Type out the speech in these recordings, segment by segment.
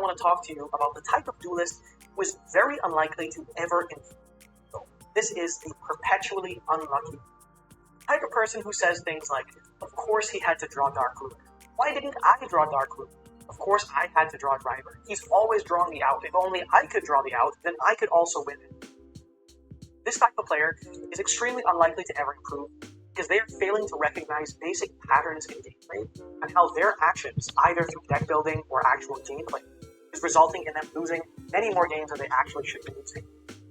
want to talk to you about the type of duelist who is very unlikely to ever improve. So, this is the perpetually unlucky type of person who says things like, of course he had to draw Dark Luke. Why didn't I draw Dark Luke? Of course I had to draw Driver. He's always drawn the out. If only I could draw the out, then I could also win it. This type of player is extremely unlikely to ever improve because they are failing to recognize basic patterns in gameplay and how their actions, either through deck building or actual gameplay, is resulting in them losing many more games than they actually should be losing.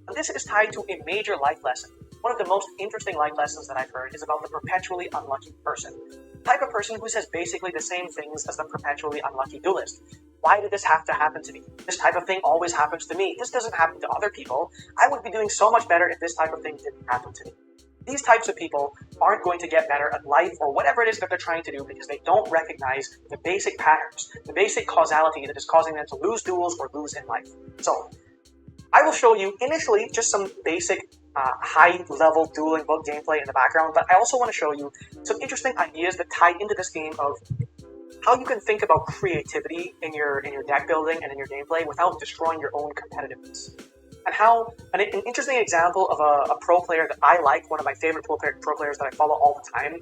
And this is tied to a major life lesson. One of the most interesting life lessons that I've heard is about the perpetually unlucky person. The type of person who says basically the same things as the perpetually unlucky duelist. Why did this have to happen to me? This type of thing always happens to me. This doesn't happen to other people. I would be doing so much better if this type of thing didn't happen to me. These types of people aren't going to get better at life or whatever it is that they're trying to do because they don't recognize the basic patterns, the basic causality that is causing them to lose duels or lose in life. So, I will show you initially just some basic high-level dueling book gameplay in the background, but I also want to show you some interesting ideas that tie into this game of how you can think about creativity in your deck building and in your gameplay without destroying your own competitiveness. And how an interesting example of a pro player that I like, one of my favorite pro players that I follow all the time,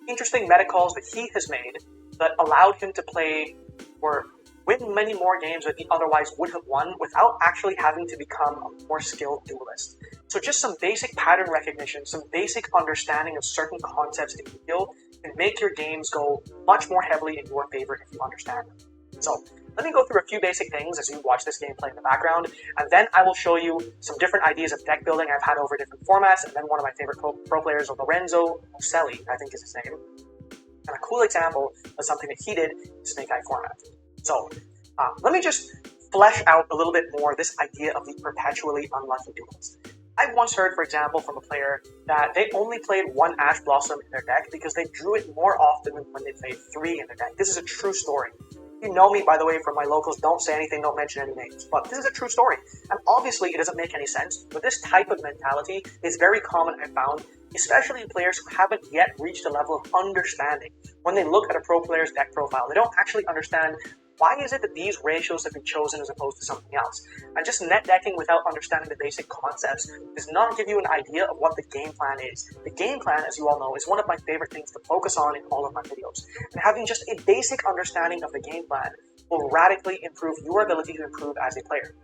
interesting meta calls that he has made that allowed him to play or win many more games that he otherwise would have won without actually having to become a more skilled duelist. So just some basic pattern recognition, some basic understanding of certain concepts in skill can make your games go much more heavily in your favor if you understand them. So let me go through a few basic things as you watch this gameplay in the background, and then I will show you some different ideas of deck building I've had over different formats, and then one of my favorite pro players, Lorenzo Muselli, I think is his name, and a cool example of something that he did in Snake Eye format. So, let me just flesh out a little bit more this idea of the perpetually unlucky duelist. I've once heard, for example, from a player that they only played one Ash Blossom in their deck because they drew it more often than when they played 3 in their deck. This is a true story. You know me, by the way, from my locals, don't say anything, don't mention any names, but this is a true story. And obviously it doesn't make any sense, but this type of mentality is very common, I found, especially in players who haven't yet reached a level of understanding. When they look at a pro player's deck profile, they don't actually understand why is it that these ratios have been chosen as opposed to something else? And just net decking without understanding the basic concepts does not give you an idea of what the game plan is. The game plan, as you all know, is one of my favorite things to focus on in all of my videos. And having just a basic understanding of the game plan will radically improve your ability to improve as a player.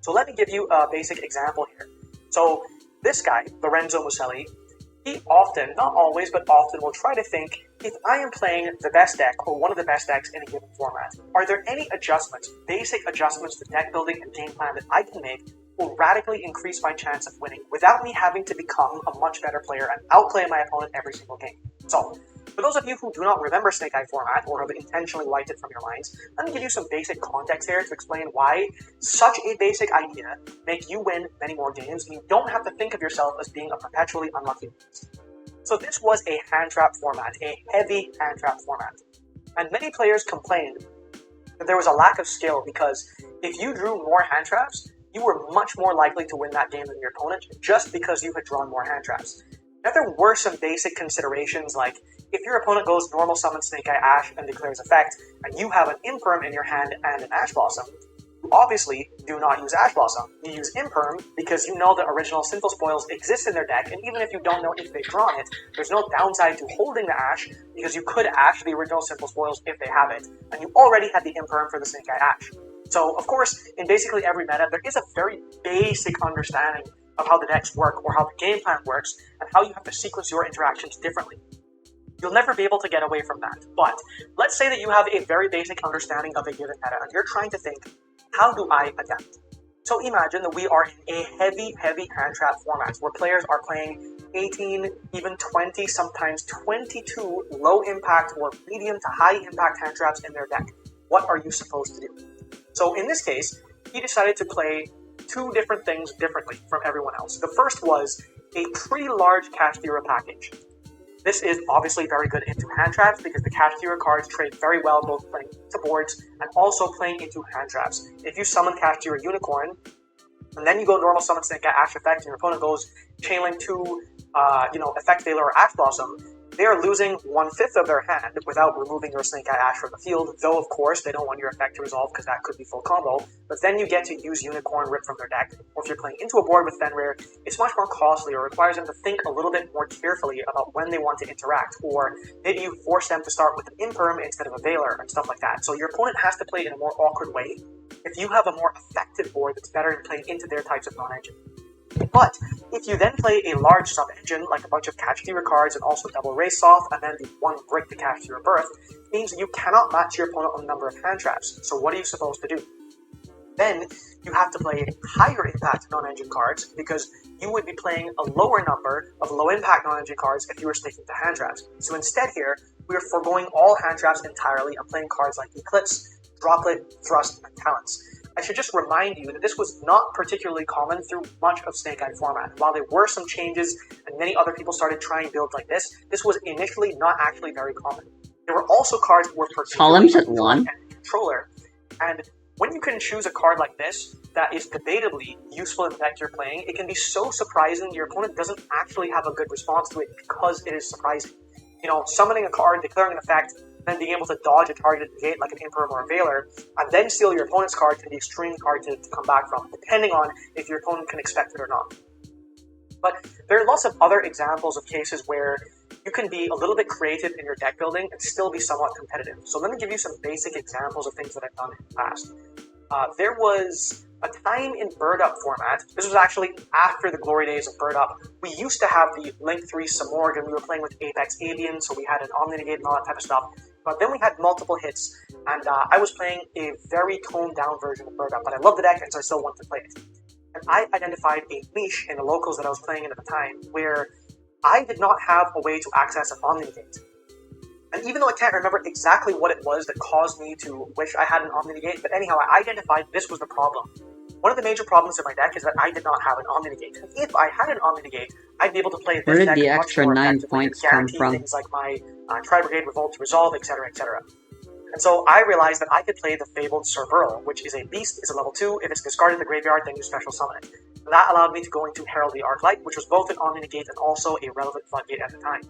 So let me give you a basic example here. So this guy, Lorenzo Muselli, he often, not always, but often will try to think, if I am playing the best deck or one of the best decks in a given format, are there any adjustments, basic adjustments to deck building and game plan that I can make will radically increase my chance of winning without me having to become a much better player and outplay my opponent every single game? So, for those of you who do not remember Snake Eye format or have intentionally wiped it from your minds, let me give you some basic context here to explain why such a basic idea make you win many more games and you don't have to think of yourself as being a perpetually unlucky duelist. So this was a hand trap format, a heavy hand trap format. And many players complained that there was a lack of skill because if you drew more hand traps, you were much more likely to win that game than your opponent just because you had drawn more hand traps. Now there were some basic considerations like if your opponent goes normal summon Snake Eye Ash and declares effect, and you have an Imperm in your hand and an Ash Blossom, you obviously do not use Ash Blossom. You use Imperm because you know the original Sinful Spoils exist in their deck, and even if you don't know if they've drawn it, there's no downside to holding the Ash because you could Ash the original Sinful Spoils if they have it, and you already had the Imperm for the Snake Eye Ash. So, of course, in basically every meta, there is a very basic understanding of how the decks work or how the game plan works and how you have to sequence your interactions differently. You'll never be able to get away from that. But let's say that you have a very basic understanding of a given meta and you're trying to think, how do I adapt? So imagine that we are in a heavy hand trap format where players are playing 18, even 20, sometimes 22 low impact or medium to high impact hand traps in their deck. What are you supposed to do? So in this case, he decided to play 2 different things differently from everyone else. The first was a pretty large Kashtira package. This is obviously very good into hand traps because the Kashtira cards trade very well both playing into boards and also playing into hand traps. If you summon Kashtira Unicorn, and then you go normal summon Snake Eye Ash Effect, and your opponent goes Chainlink 2, Effect Veiler or Ash Blossom, they are losing 1/5 of their hand without removing your Snake Eye Ash from the field, though of course they don't want your effect to resolve because that could be full combo, but then you get to use Unicorn Rip from their deck, or if you're playing into a board with Fenrir, it's much more costly or requires them to think a little bit more carefully about when they want to interact, or maybe you force them to start with an Imperm instead of a Veiler and stuff like that. So your opponent has to play in a more awkward way if you have a more effective board that's better in playing into their types of non-engine. But if you then play a large sub-engine, like a bunch of Catch Theory cards and also double Race Off, and then the one brick to Catch Theory Birth, means you cannot match your opponent on the number of hand traps. So what are you supposed to do? Then you have to play higher impact non-engine cards, because you would be playing a lower number of low impact non-engine cards if you were sticking to hand traps. So instead here, we are foregoing all hand traps entirely and playing cards like Eclipse, Droplet, Thrust, and Talents. I should just remind you that this was not particularly common through much of Snake Eye format. While there were some changes and many other people started trying builds like this was initially not actually very common. There were also cards that were particularly at 1 controller, and when you can choose a card like this that is debatably useful in the deck you're playing, it can be so surprising your opponent doesn't actually have a good response to it because it is surprising. You know, summoning a card, declaring an effect, then being able to dodge a targeted negate like an Imperm or a Veiler, and then steal your opponent's card can be extremely hard to come back from, depending on if your opponent can expect it or not. But there are lots of other examples of cases where you can be a little bit creative in your deck building and still be somewhat competitive. So let me give you some basic examples of things that I've done in the past. There was a time in Bird Up format, this was actually after the glory days of Bird Up, we used to have the Link 3 Samorg and we were playing with Apex Avian, so we had an Omni Negate and all that type of stuff. But then we had multiple hits, and I was playing a very toned down version of Bird Up, but I love the deck and so I still want to play it. And I identified a niche in the locals that I was playing in at the time where I did not have a way to access an Omni Negate. And even though I can't remember exactly what it was that caused me to wish I had an Omni Negate, but anyhow, I identified this was the problem. One of the major problems in my deck is that I did not have an Omni Negate. And if I had an Omni Negate, I'd be able to play this deck Where did the much extra more 9 effectively and points come guarantee from? things like my Tri-Brigade Revolt to resolve, etc., etc. And so I realized that I could play the Fabled Sir Burl, which is a beast, is a level 2. If it's discarded in the graveyard, then you special summon it. And that allowed me to go into Herald the Arclight, which was both an Omni Negate and also a relevant floodgate at the time.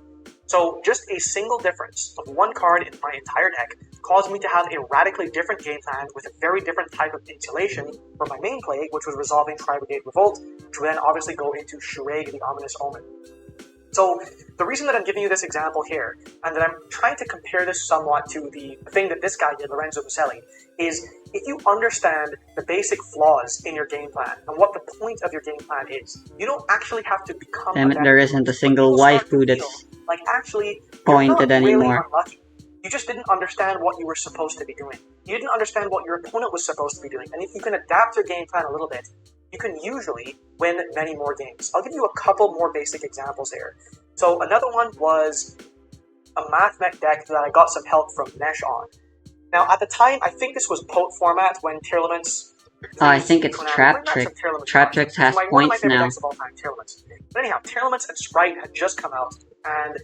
So just a single difference of one card in my entire deck caused me to have a radically different game plan with a very different type of insulation for my main play, which was resolving Tri-Brigade Revolt, which would then obviously go into Shuraig the Ominous Omen. So the reason that I'm giving you this example here, and that I'm trying to compare this somewhat to the thing that this guy did, Lorenzo Muselli, is if you understand the basic flaws in your game plan and what the point of your game plan is, you don't actually have to become Damn a it, better there person. isn't a single When people start waifu to that's feel like actually pointed you're not really anymore. unlucky. You just didn't understand what you were supposed to be doing. You didn't understand what your opponent was supposed to be doing. And if you can adapt your game plan a little bit, you can usually win many more games. I'll give you a couple more basic examples here. So another one was a Math Mech deck that I got some help from Nesh on. Now at the time, I think this was Pote format when Tearlaments... I think it's Trap Trick. Trap Trick has points now. Decks of all time, Tearlaments. But anyhow, Tearlaments and Sprite had just come out, and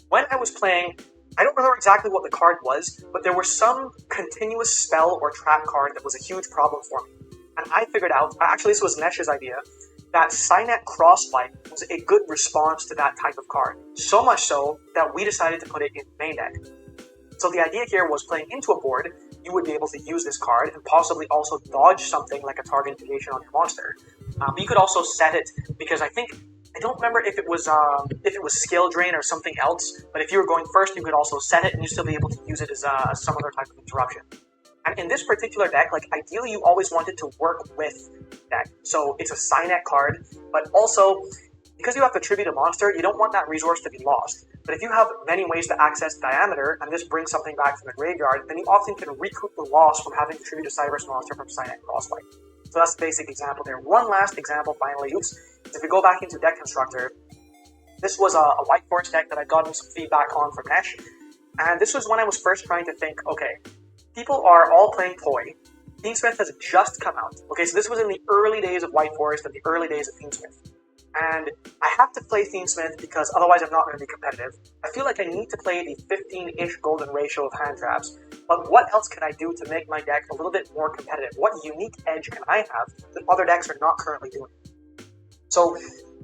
when I was playing, I don't remember exactly what the card was, but there was some continuous spell or trap card that was a huge problem for me. And I figured out, actually this was Nesh's idea, that Cynet Crosswipe was a good response to that type of card. So much so that we decided to put it in main deck. So the idea here was playing into a board, you would be able to use this card and possibly also dodge something like a target negation on your monster. But you could also set it, because I don't remember if it was Skill Drain or something else, but if you were going first, you could also set it and you'd still be able to use it as some other type of interruption. And in this particular deck, like ideally you always wanted to work with deck. So it's a Cynet card, but also, because you have to tribute a monster, you don't want that resource to be lost. But if you have many ways to access Diameter, and this brings something back from the graveyard, then you often can recoup the loss from having to tribute a Cyberse monster from Cynet Crosswipe. So that's the basic example there. One last example, finally, if we go back into Deck Constructor, this was a White Forest deck that I'd gotten some feedback on from Nesh, and this was when I was first trying to think, okay, people are all playing Toy, Fiendsmith has just come out. Okay, so this was in the early days of White Forest and the early days of Fiendsmith. And I have to play Fiendsmith because otherwise I'm not going to be competitive. I feel like I need to play the 15-ish golden ratio of hand traps, but what else can I do to make my deck a little bit more competitive? What unique edge can I have that other decks are not currently doing? So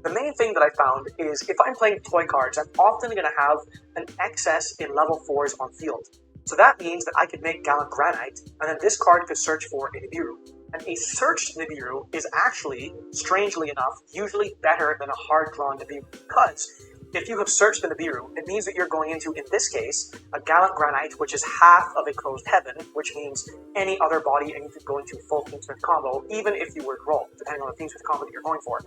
The main thing that I found is if I'm playing toy cards, I'm often going to have an excess in level 4s on field. So that means that I could make Gallant Granite, and then this card could search for a Nibiru. And a searched Nibiru is actually, strangely enough, usually better than a hard-drawn Nibiru, because if you have searched the Nibiru, it means that you're going into, in this case, a Gallant Granite, which is half of a Closed Heaven, which means any other body, and you could go into full Themesmith combo, even if you were to roll, depending on the Themesmith combo that you're going for.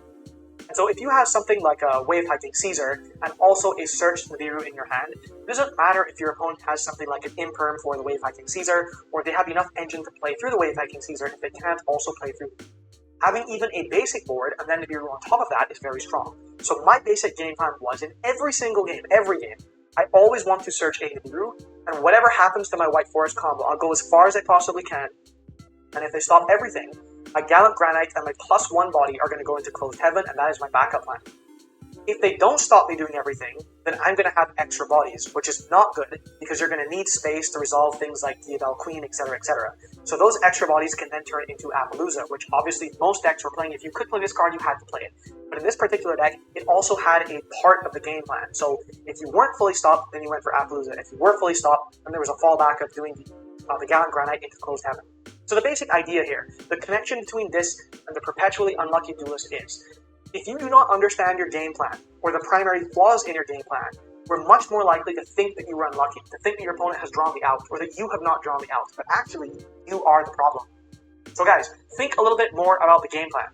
And so if you have something like a Wave Hiking Caesar, and also a searched Nibiru in your hand, it doesn't matter if your opponent has something like an Imperm for the Wave Hiking Caesar, or they have enough engine to play through the Wave Hiking Caesar if they can't also play through. Having even a basic board, and then Nibiru on top of that, is very strong. So my basic game plan was, in every single game, every game, I always want to search a Nibiru, and whatever happens to my White Forest combo, I'll go as far as I possibly can, and if they stop everything, my Gallant Granite and my +1 body are going to go into Closed Heaven, and that is my backup plan. If they don't stop me doing everything, then I'm going to have extra bodies, which is not good, because you're going to need space to resolve things like Diabell Queen, etc., etc. So those extra bodies can then turn into Appaloosa, which obviously most decks were playing. If you could play this card, you had to play it. But in this particular deck, it also had a part of the game plan. So if you weren't fully stopped, then you went for Appaloosa. If you were fully stopped, then there was a fallback of doing the Gallant Granite into Closed Heaven. So the basic idea here, the connection between this and the Perpetually Unlucky Duelist is, if you do not understand your game plan, or the primary flaws in your game plan, we're much more likely to think that you were unlucky, to think that your opponent has drawn the out, or that you have not drawn the out, but actually, you are the problem. So guys, think a little bit more about the game plan.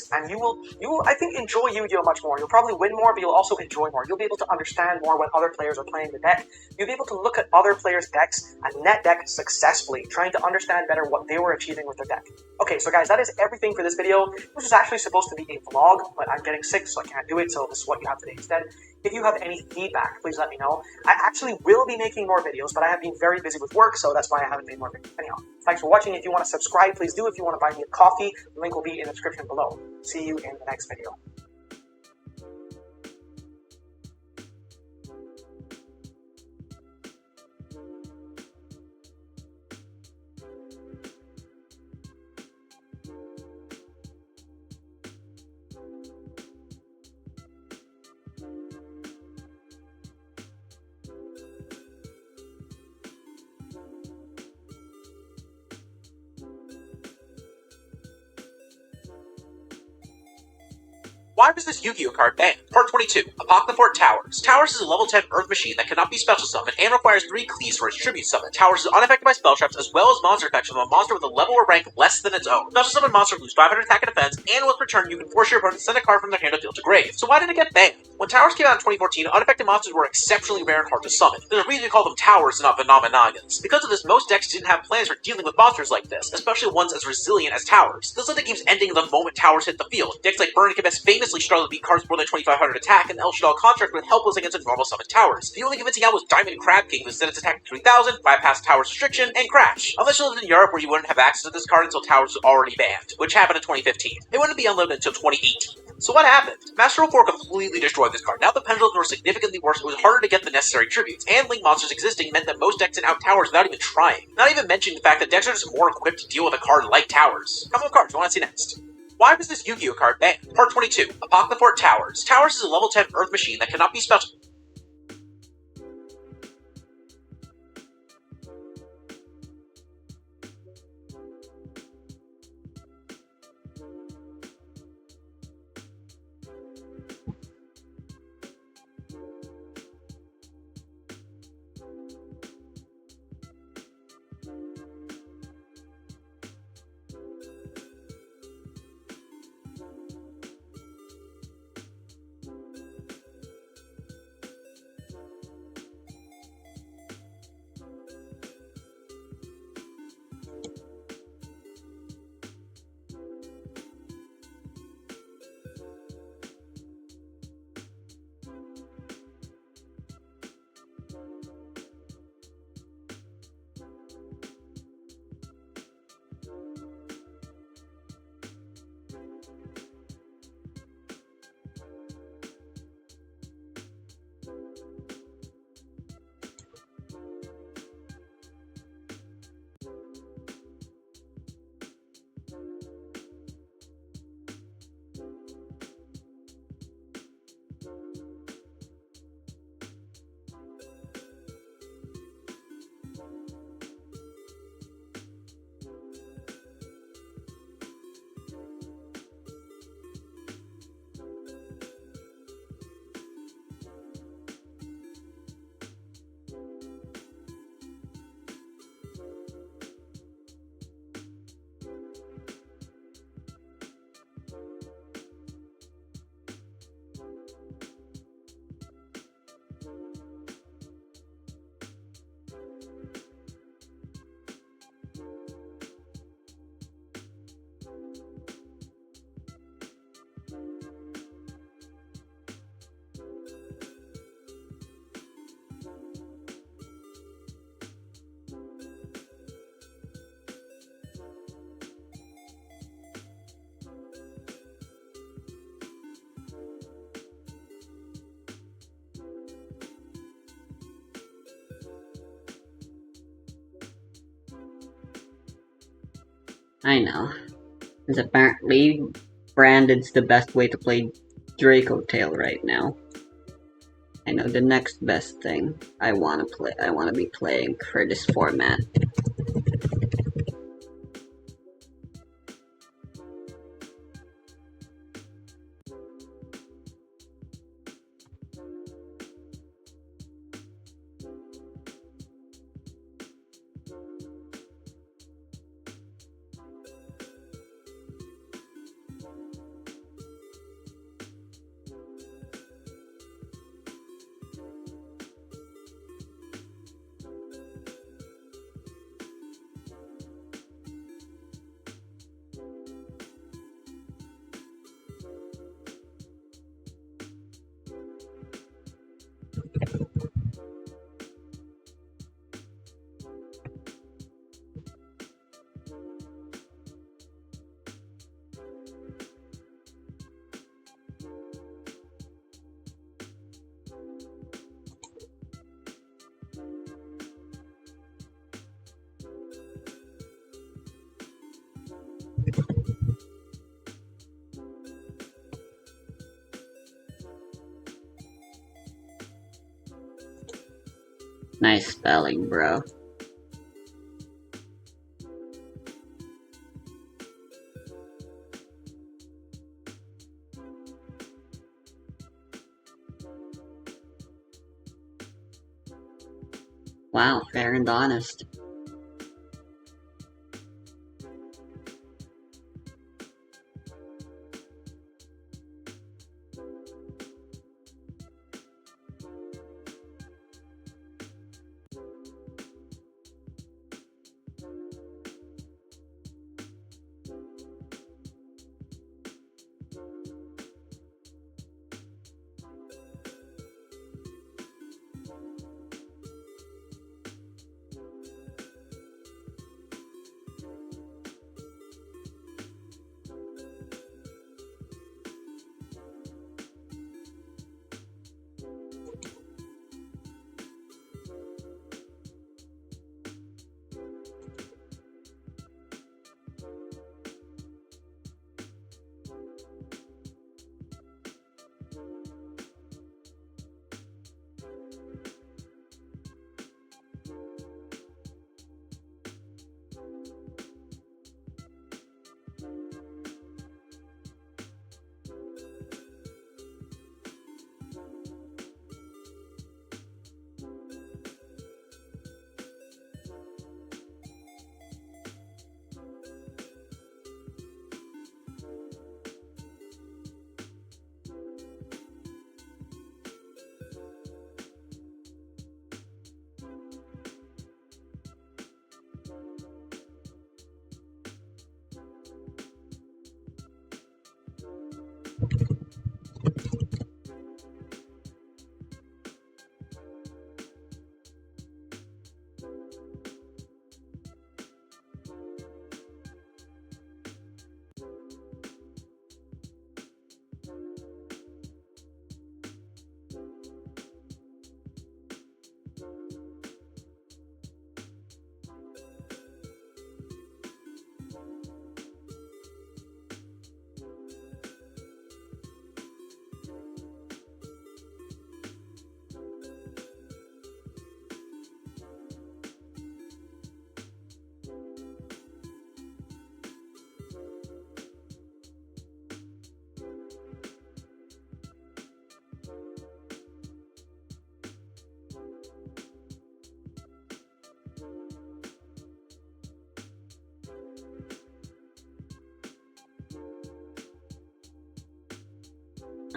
And you will, I think, enjoy Yu-Gi-Oh! Much more. You'll probably win more, but you'll also enjoy more. You'll be able to understand more when other players are playing the deck. You'll be able to look at other players' decks and net deck successfully, trying to understand better what they were achieving with their deck. Okay, so guys, that is everything for this video. This was actually supposed to be a vlog, but I'm getting sick, so I can't do it, so this is what you have today instead. If you have any feedback, please let me know. I actually will be making more videos, but I have been very busy with work, so that's why I haven't made more videos. Anyhow, thanks for watching. If you want to subscribe, please do. If you want to buy me a coffee, the link will be in the description below. See you in the next video. Why was this Yu-Gi-Oh card banned? Part 22. Apocalypse Towers. Towers is a level 10 Earth machine that cannot be special summoned and requires 3 cleaves for its tribute summon. Towers is unaffected by spell traps as well as monster effects from a monster with a level or rank less than its own. Special summon monster lose 500 attack and defense, and with return you can force your opponent to send a card from their hand or field to grave. So why did it get banned? When Towers came out in 2014, unaffected monsters were exceptionally rare and hard to summon. There's a reason we call them Towers and not Venomenagans. Because of this, most decks didn't have plans for dealing with monsters like this, especially ones as resilient as Towers. This led to games ending the moment Towers hit the field. Decks like Burn and Kibes famously struggled to beat cards more than 2500 attack, and El Shaddai contract with helpless against a normal summon Towers. The only convincing out was Diamond Crab King, who set its attack to 3000, bypassed Towers restriction, and crash. Unless you lived in Europe where you wouldn't have access to this card until Towers was already banned, which happened in 2015. It wouldn't be unlimited until 2018. So what happened? Master 04 completely destroyed this card. Now the pendulums were significantly worse, it was harder to get the necessary tributes, and Link monsters existing meant that most decks sent out Towers without even trying. Not even mentioning the fact that decks are just more equipped to deal with a card like Towers. Couple of cards I want to see next. Why was this Yu-Gi-Oh card banned? Part 22. Apocalypse Towers. Towers is a level 10 Earth machine that cannot be special. I know. Because apparently Brandon's the best way to play Draco Tail right now. I know the next best thing I wanna be playing for this format. Nice spelling, bro. Wow, fair and honest.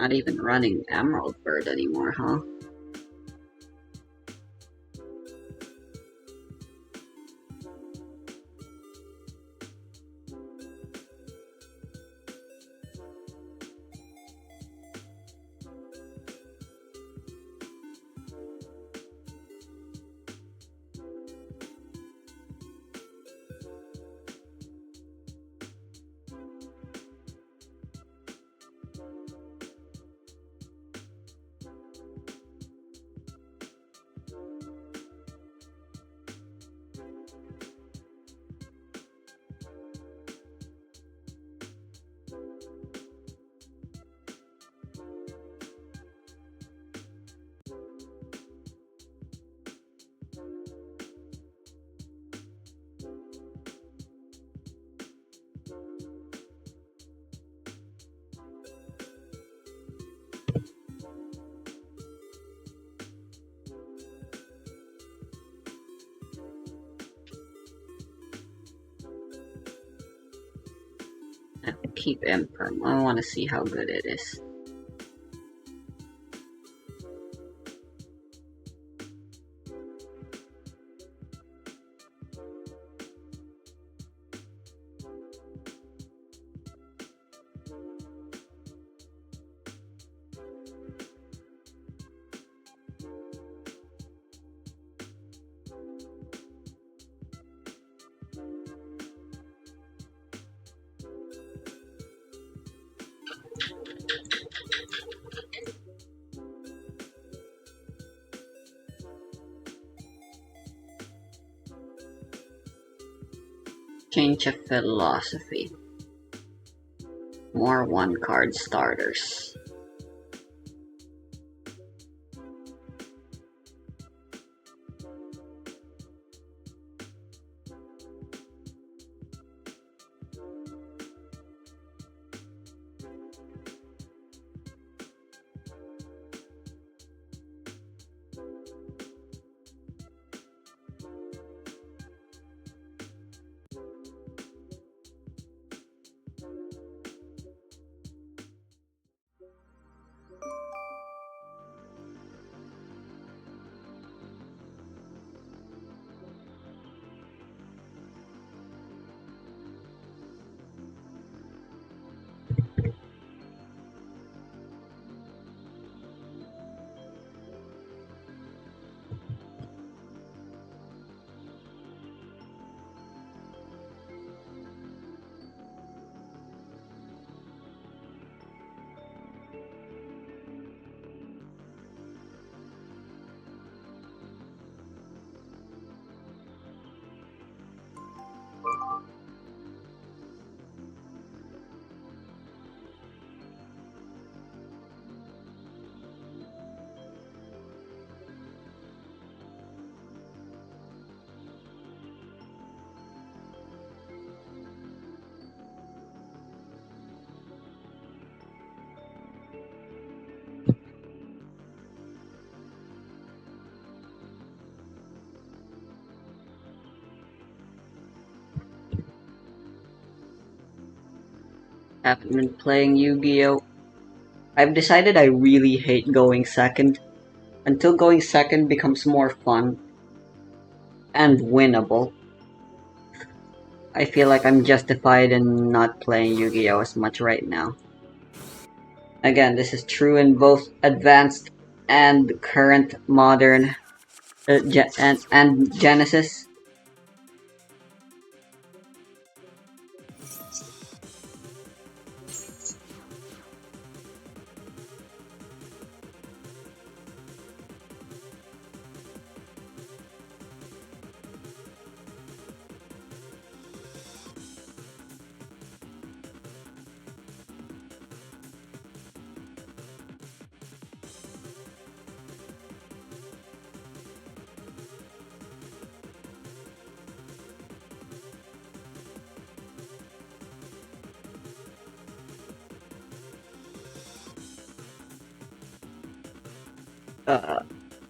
Not even running Emerald Bird anymore, huh? Keep Imperm. I want to see how good it is. Change of philosophy. More one-card starters. I've been playing Yu-Gi-Oh! I've decided I really hate going second. Until going second becomes more fun and winnable, I feel like I'm justified in not playing Yu-Gi-Oh! As much right now. Again, this is true in both advanced and current modern and Genesis.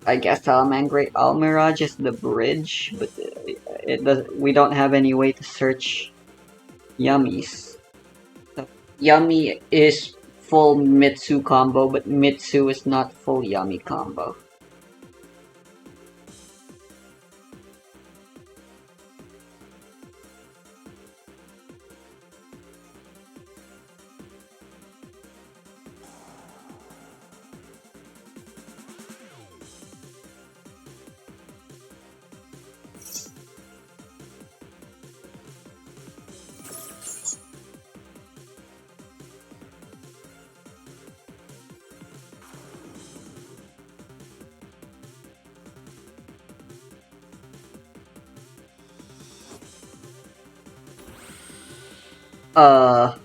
I guess Almirage is the bridge, but it does. We don't have any way to search yummies. So, yummy is full Mitsu combo, but Mitsu is not full yummy combo. Uh,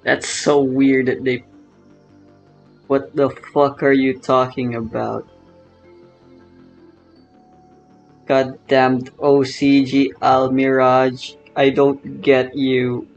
That's so weird that they... What the fuck are you talking about? Goddamned OCG Almirage, I don't get you.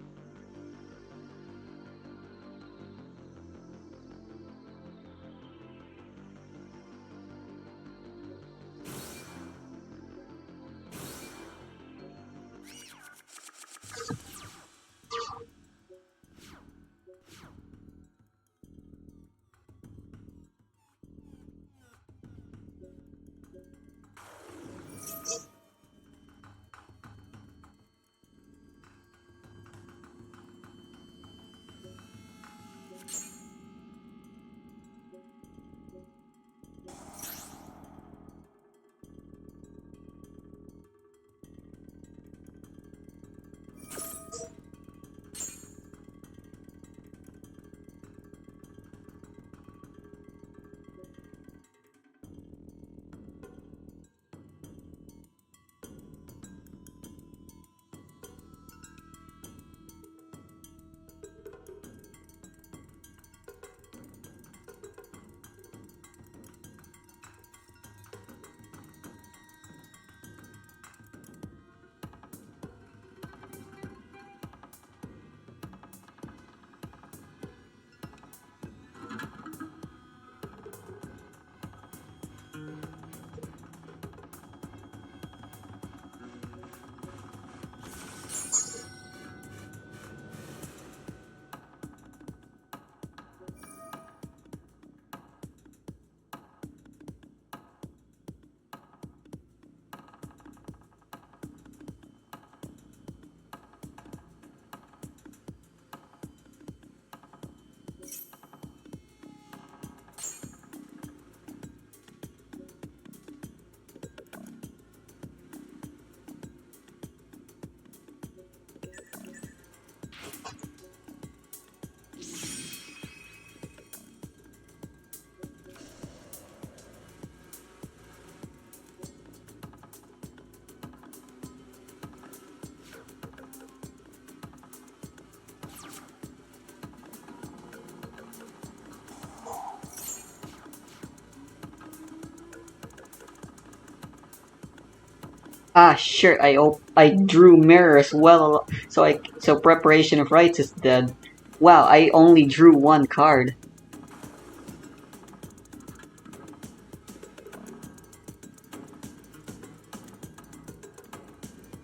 Ah, sure. I drew mirror as well. So preparation of rights is dead. Wow, I only drew one card.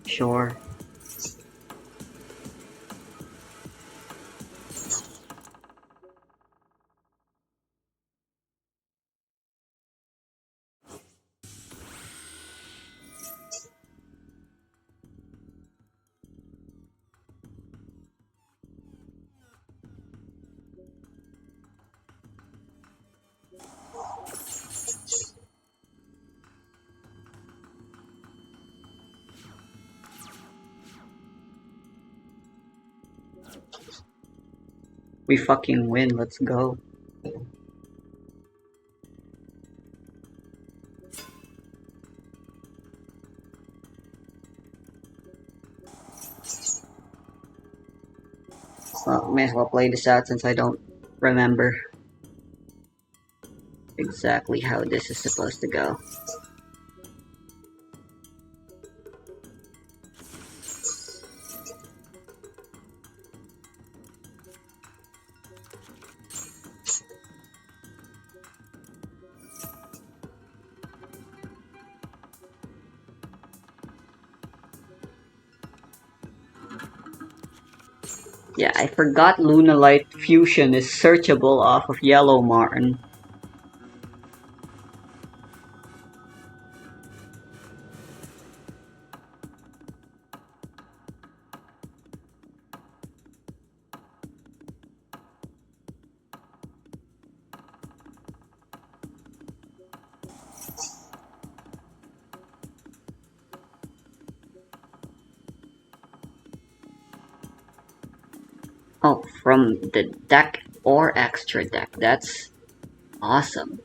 Sure. We fucking win. Let's go. Well, may as well play this out since I don't remember exactly how this is supposed to go. Yeah, I forgot Lunalight Fusion is searchable off of Yellow Martin. Oh, from the deck or extra deck. That's awesome.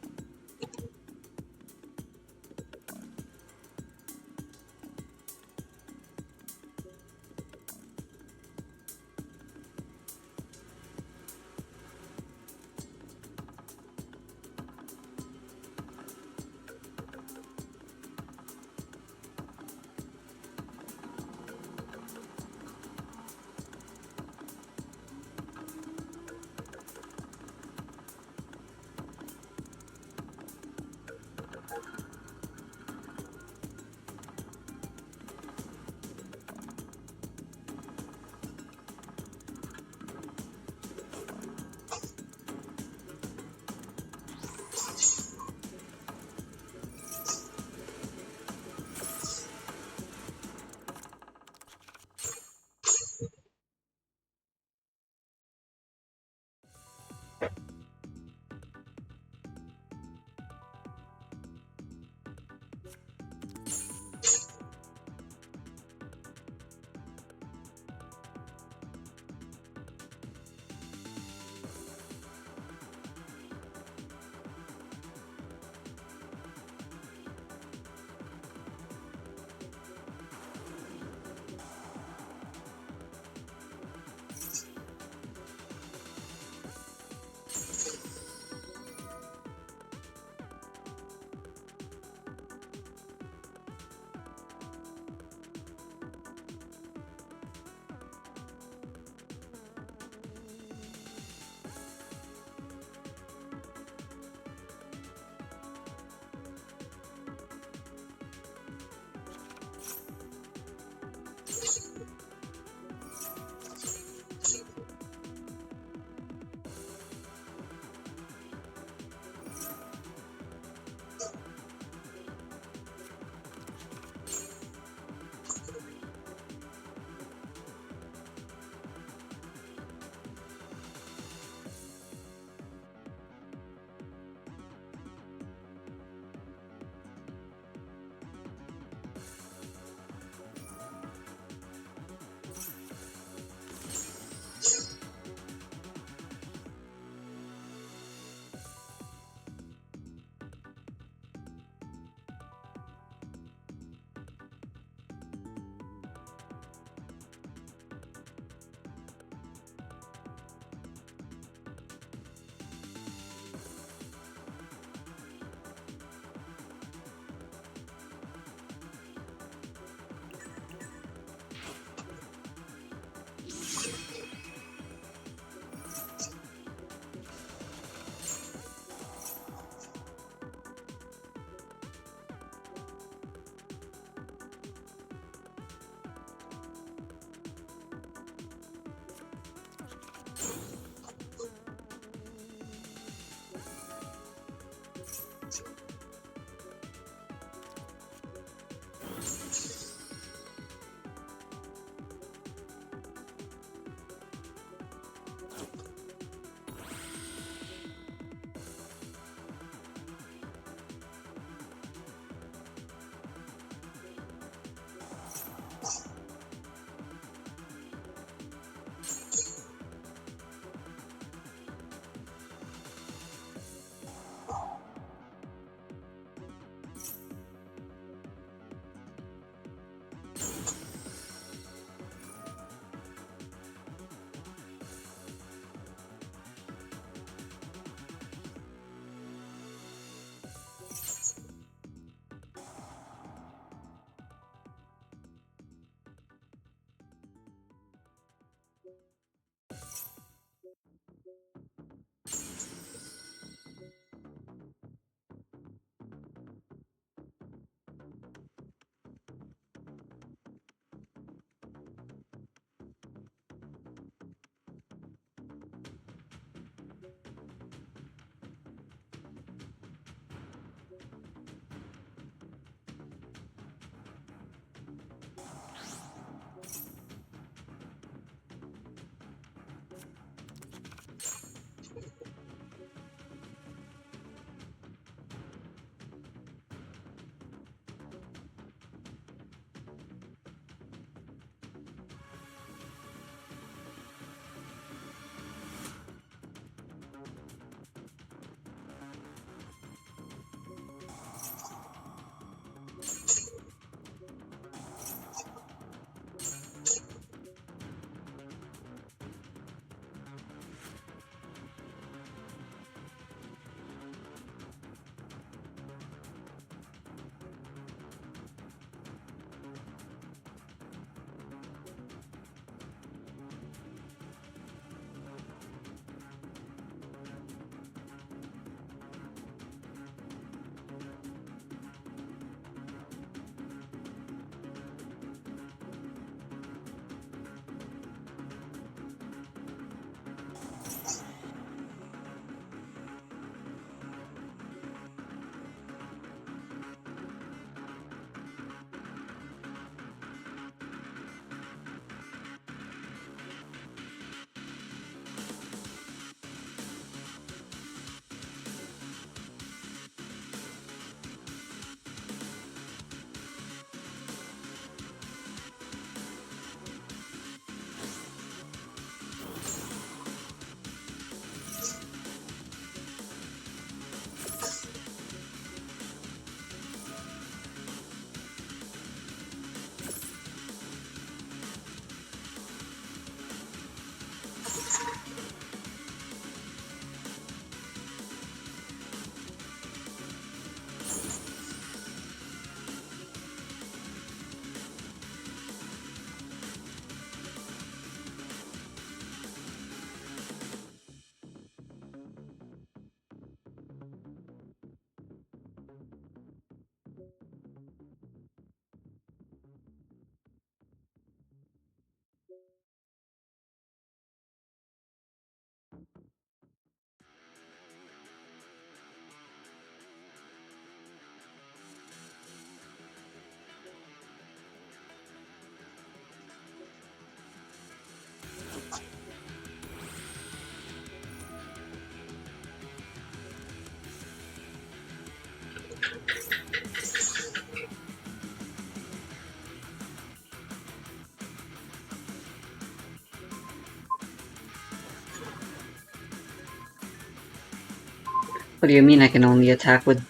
What do you mean I can only attack with...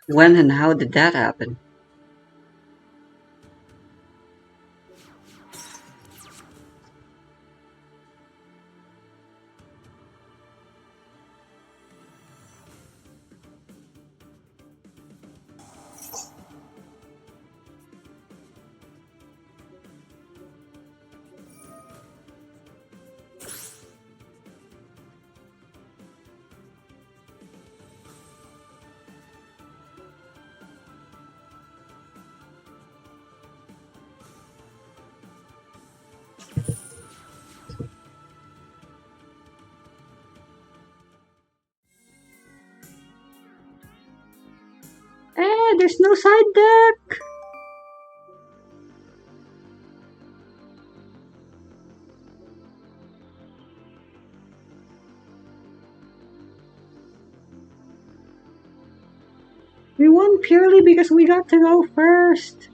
When and how did that happen? There's no side deck! We won purely because we got to go first!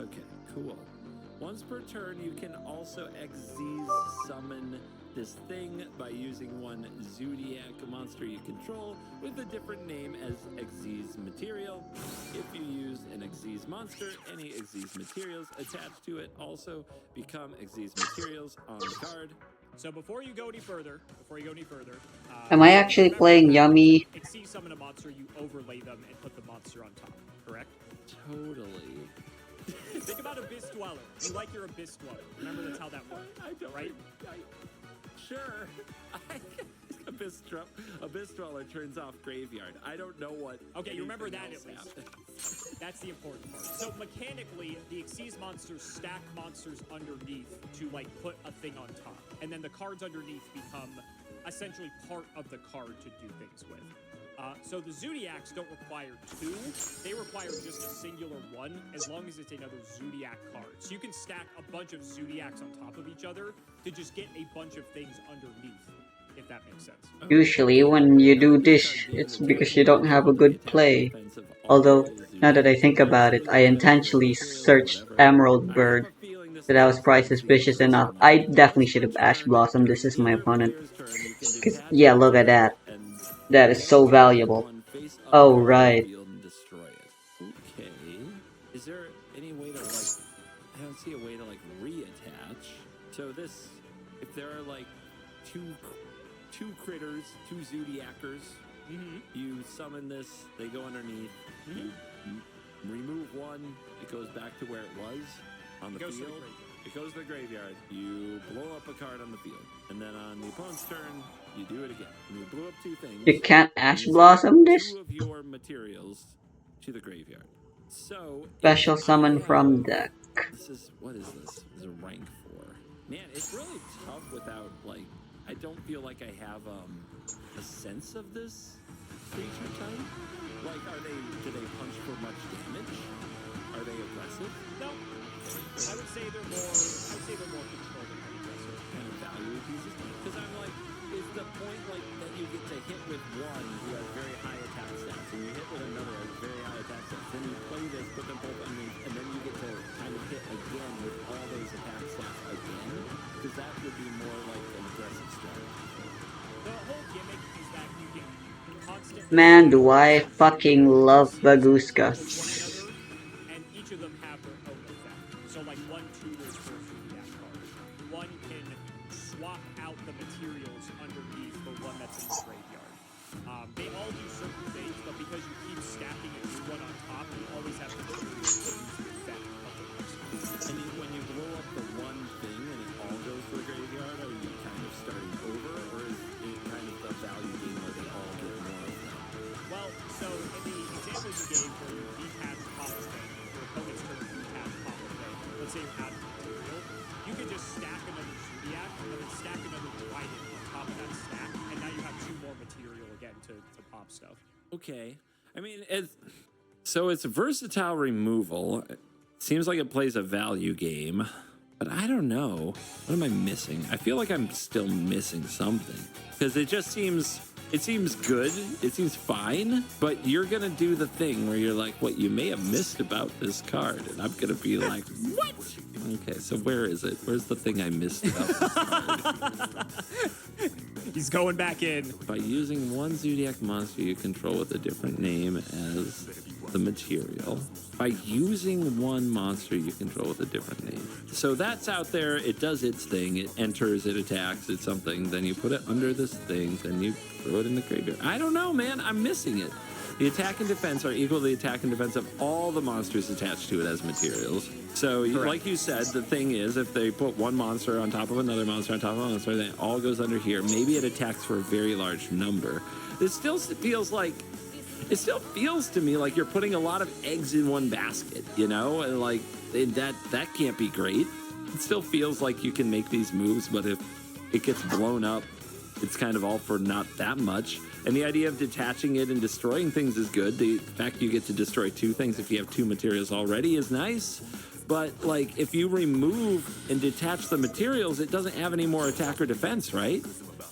Okay, cool. Once per turn, you can also Xyz summon this thing by using one Zodiac monster you control with a different name as Xyz material. If you use an Xyz monster, any Xyz materials attached to it also become Xyz materials on the card. So before you go any further, Am I actually playing Yummy? Xyz summon a monster, you overlay them and put the monster on top, correct? Totally. Think about Abyss Dweller. You like your Abyss Dweller. Remember that's how that works, I don't. right? Sure. Abyss Dweller turns off Graveyard. I don't know what. Okay, you remember that else at least. happens. That's the important part. So mechanically, the Xyz monsters stack monsters underneath to like put a thing on top. And then the cards underneath become essentially part of the card to do things with. So the Zodiacs don't require two, they require just a singular one, as long as it's another Zodiac card. So you can stack a bunch of Zodiacs on top of each other to just get a bunch of things underneath, if that makes sense. Usually when you do this, it's because you don't have a good play. Although, now that I think about it, I intentionally searched Emerald Bird, but I was probably suspicious enough. I definitely should have Ash Blossom this is my opponent. Cause, yeah, look at that. That is so valuable. Oh, right. Okay. Is there any way to, like, I don't see a way to, like, reattach. So this, if there are, like, two critters, two Zodiacers, you summon this, they go underneath, you remove one, it goes back to where it was on the field. It goes to the graveyard. You blow up a card on the field. And then on the opponent's turn, you do it again. And you blew up two things. You can't Ash Blossom this? Two of your materials to the graveyard. So Special summon from deck. What is this? This is a rank 4. Man, it's really tough without, like, I don't feel like I have a sense of this creature type. Like, do they punch for much damage? Are they aggressive? No. I would say they're more controlled than aggressive. Kind of value pieces? Because I'm like, is the point like that you get to hit with one who has very high attack stats, and you hit with another who has very high attack stats, then you play this, put them both underneath, and then you get to kind of hit again with all those attack stats again? Because that would be more like an aggressive strategy. The whole gimmick is that you can constantly... Man, do I fucking love Baguska. And each of them have their own effect. So like one tutors for a Zodiac card. One can swap out the materials underneath for one that's in the graveyard. They all do certain things, but because you keep stacking a new one on top, you always have materials to use the effect of the next one. And when you blow up the one thing and it all goes to the graveyard, are you kind of starting over, or is it kind of the value game where they all get more of them? Well, so in the example you gave where you detach pop a thing, your opponent's turn to detach pop a thing, let's say you're out of material, you can just stack another Zodiac and then stack another Trident on top of that stack, and now you have 2 more material again to pop stuff. Okay. I mean, it's versatile removal. It seems like it plays a value game, but I don't know. What am I missing? I feel like I'm still missing something because it seems good. It seems fine, but you're going to do the thing where you're like, what you may have missed about this card. And I'm going to be like, what? Okay, so where is it? Where's the thing I missed about this card? He's going back in. By using one Zodiac monster you control with a different name as the material. By using one monster you control with a different name. So that's out there. It does its thing. It enters, it attacks, it's something. Then you put it under this thing. Then you throw it in the graveyard. I don't know, man. I'm missing it. The attack and defense are equal to the attack and defense of all the monsters attached to it as materials. So, like you said, the thing is, if they put one monster on top of another monster on top of another monster, then it all goes under here. Maybe it attacks for a very large number. It still feels to me like you're putting a lot of eggs in one basket, you know? And like, that can't be great. It still feels like you can make these moves, but if it gets blown up, it's kind of all for not that much. And the idea of detaching it and destroying things is good. The fact you get to destroy 2 things if you have 2 materials already is nice. But, like, if you remove and detach the materials, it doesn't have any more attack or defense, right?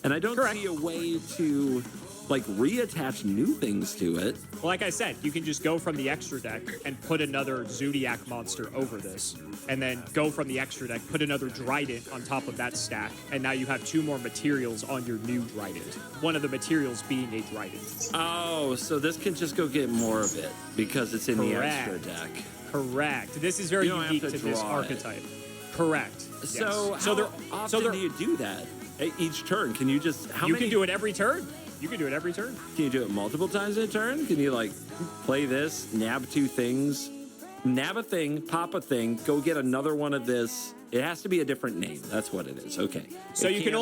And I don't see a way to, like, reattach new things to it. Well, like I said, you can just go from the extra deck and put another Zodiac monster over this. And then go from the extra deck, put another Trident on top of that stack. And now you have 2 more materials on your new Trident. One of the materials being a Trident. Oh, so this can just go get more of it because it's in the extra deck. Correct. This is very unique to this archetype. Correct. So Yes. how often do you do that? Each turn? Can you just... You can do it every turn. You can do it every turn. Can you do it multiple times in a turn? Can you, like, play this, nab 2 things, nab a thing, pop a thing, go get another one of this? It has to be a different name. That's what it is. Okay. So you can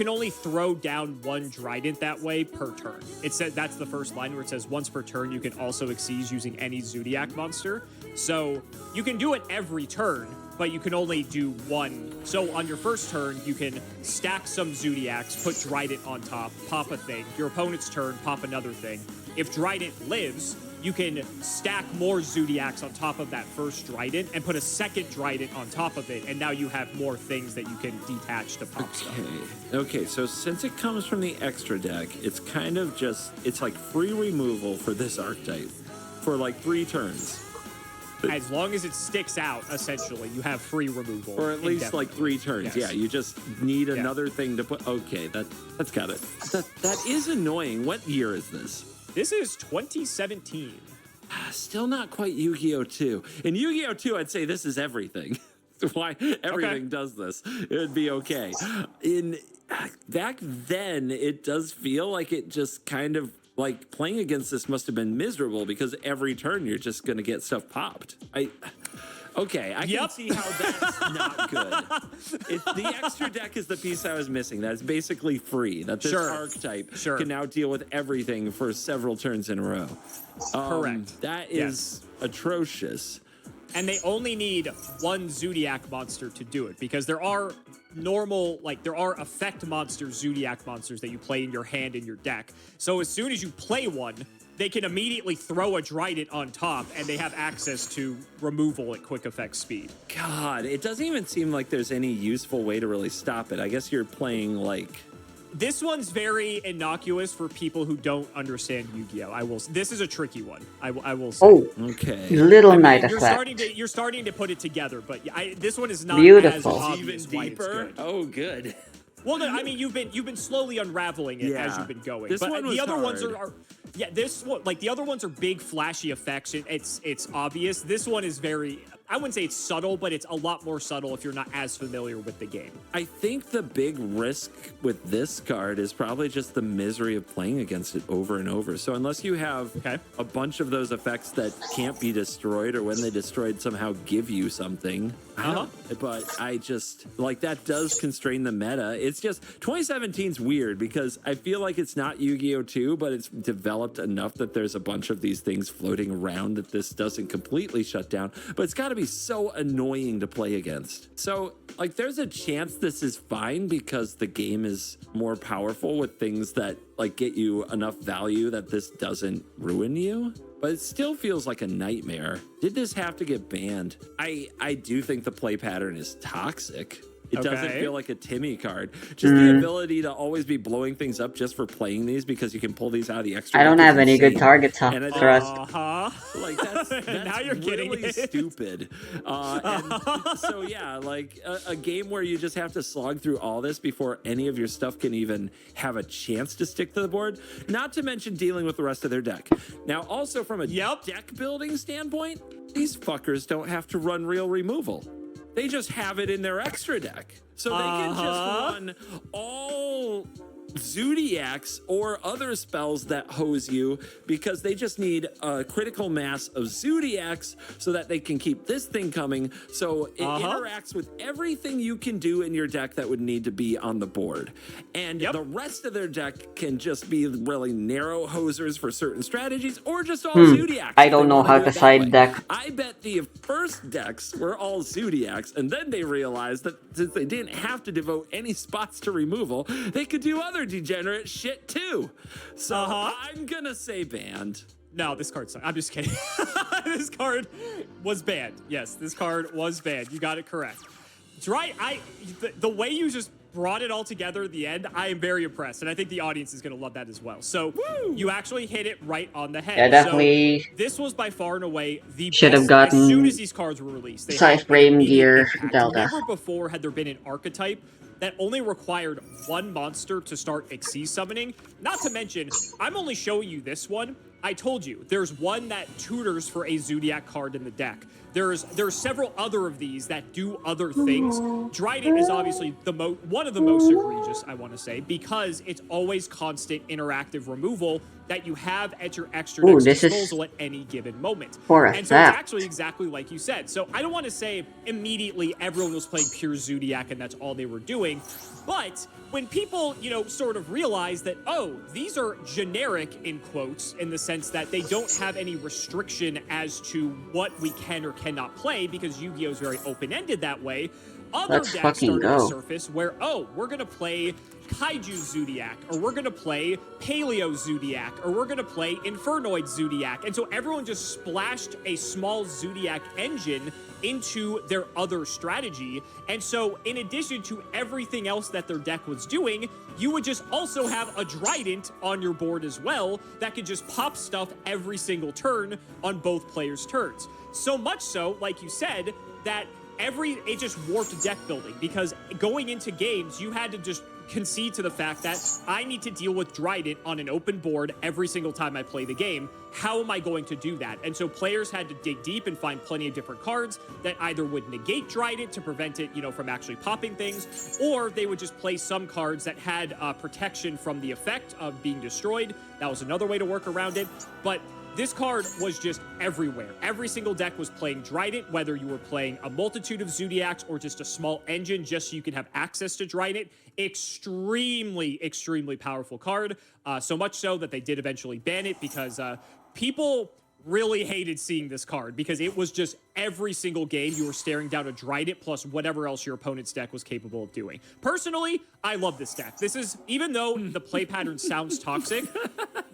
only throw down 1 Trident that way per turn. It says that's the first line where it says once per turn you can also exceed using any Zodiac monster. So you can do it every turn, but you can only do 1. So on your first turn, you can stack some Zodiacs, put Trident on top, pop a thing. Your opponent's turn, pop another thing. If Trident lives, you can stack more Zodiacs on top of that first Trident and put a second Trident on top of it, and now you have more things that you can detach to pop stuff. Okay, so since it comes from the extra deck, it's kind of just, it's like free removal for this archetype for like 3 turns. As long as it sticks out, essentially, you have free removal. Or at least like 3 turns. Yes. Yeah, you just need another thing to put. Okay, that's got it. That is annoying. What year is this? This is 2017. Still not quite Yu-Gi-Oh! 2. In Yu-Gi-Oh! 2, I'd say this is everything. Why everything does this. It would be okay. Back then, it does feel like it just kind of, like, playing against this must have been miserable because every turn you're just going to get stuff popped. I can see how that's not good. The extra deck is the piece I was missing. That's basically free. That this archetype can now deal with everything for several turns in a row. Correct. That is atrocious. And they only need 1 Zodiac monster to do it because there are there are effect monsters, Zodiac monsters that you play in your hand in your deck. So as soon as you play one, they can immediately throw a Trident on top and they have access to removal at quick effect speed. God, it doesn't even seem like there's any useful way to really stop it. I guess you're playing like... This one's very innocuous for people who don't understand Yu-Gi-Oh! This is a tricky one. I will say. Oh, okay. Little Knight effect. You're starting to put it together, but this one is not Beautiful. as obvious Even why it's deeper? good. Oh, good. Well, no, I mean you've been slowly unraveling it as you've been going. This but one was the other hard. ones are this one, like the other ones are big flashy effects. It's obvious. This one is very I wouldn't say it's subtle, but it's a lot more subtle if you're not as familiar with the game. I think the big risk with this card is probably just the misery of playing against it over and over. So unless you have a bunch of those effects that can't be destroyed, or when they destroyed somehow give you something, but I just, like, that does constrain the meta. It's just, 2017's weird because I feel like it's not Yu-Gi-Oh! 2, but it's developed enough that there's a bunch of these things floating around that this doesn't completely shut down, but it's got to be so annoying to play against. So, like, there's a chance this is fine because the game is more powerful with things that, like, get you enough value that this doesn't ruin you. But it still feels like a nightmare. Did this have to get banned? I do think the play pattern is toxic. It doesn't feel like a Timmy card. Just the ability to always be blowing things up just for playing these because you can pull these out of the extra. I don't have any good targets for us. Like that's now you're getting really stupid. And so yeah, like a game where you just have to slog through all this before any of your stuff can even have a chance to stick to the board. Not to mention dealing with the rest of their deck. Now, also from a deck building standpoint, these fuckers don't have to run real removal. They just have it in their extra deck. So they can just run all Zodiacs or other spells that hose you because they just need a critical mass of Zodiacs so that they can keep this thing coming. So it interacts with everything you can do in your deck that would need to be on the board. And the rest of their deck can just be really narrow hosers for certain strategies or just all Zodiacs. I don't know how to side deck. I bet the first decks were all Zodiacs, and then they realized that since they didn't have to devote any spots to removal, they could do other degenerate shit too. So I'm gonna say banned. No, this card's not. I'm just kidding. This card was banned. Yes, this card was banned. You got it correct. It's right. The way you just brought it all together at the end, I am very impressed, and I think the audience is going to love that as well. So you actually hit it right on the head. Yeah, definitely. So this was by far and away the should best. have gotten as soon as these cards were released. They Scythe Frame Gear Delta. Never before had there been an archetype that only required one monster to start Xyz summoning. Not to mention, I'm only showing you this one. I told you, there's one that tutors for a Zodiac card in the deck. There's several other of these that do other things. Dryden is obviously one of the most egregious, I want to say, because it's always constant interactive removal that you have at your extra deck's disposal at any given moment. And so it's actually exactly like you said. So I don't want to say immediately everyone was playing pure Zodiac and that's all they were doing, but when people, sort of realize that, oh, these are generic, in quotes, in the sense that they don't have any restriction as to what we can or cannot play, because Yu-Gi-Oh! Is very open-ended that way, other decks started to surface where, oh, we're going to play Kaiju Zodiac, or we're going to play Paleo Zodiac, or we're going to play Infernoid Zodiac. And so everyone just splashed a small Zodiac engine into their other strategy. And so in addition to everything else that their deck was doing, you would just also have a Trident on your board as well that could just pop stuff every single turn on both players' turns. So much so, like you said, that it just warped deck building, because going into games, you had to just concede to the fact that I need to deal with Trident on an open board every single time I play the game. How am I going to do that? And so players had to dig deep and find plenty of different cards that either would negate Trident to prevent it, from actually popping things, or they would just play some cards that had protection from the effect of being destroyed. That was another way to work around it. But this card was just everywhere. Every single deck was playing Trident, whether you were playing a multitude of Zodiacs or just a small engine, just so you can have access to Trident. Extremely, extremely powerful card. So much so that they did eventually ban it, because people really hated seeing this card, because it was just every single game you were staring down a Trident plus whatever else your opponent's deck was capable of doing. Personally, I love this deck. This is, even though the play pattern sounds toxic,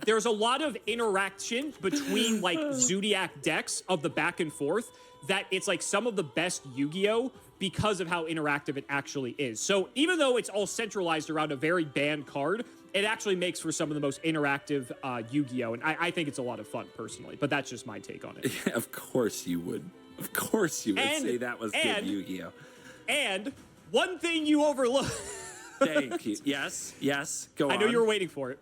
there's a lot of interaction between like Zodiac decks of the back and forth that it's like some of the best Yu-Gi-Oh! Because of how interactive it actually is. So even though it's all centralized around a very banned card, it actually makes for some of the most interactive Yu-Gi-Oh! And I think it's a lot of fun, personally. But that's just my take on it. Yeah, of course you would. Of course you would say that was good Yu-Gi-Oh! And one thing you overlooked... Thank you. Yes, go on. I know you were waiting for it.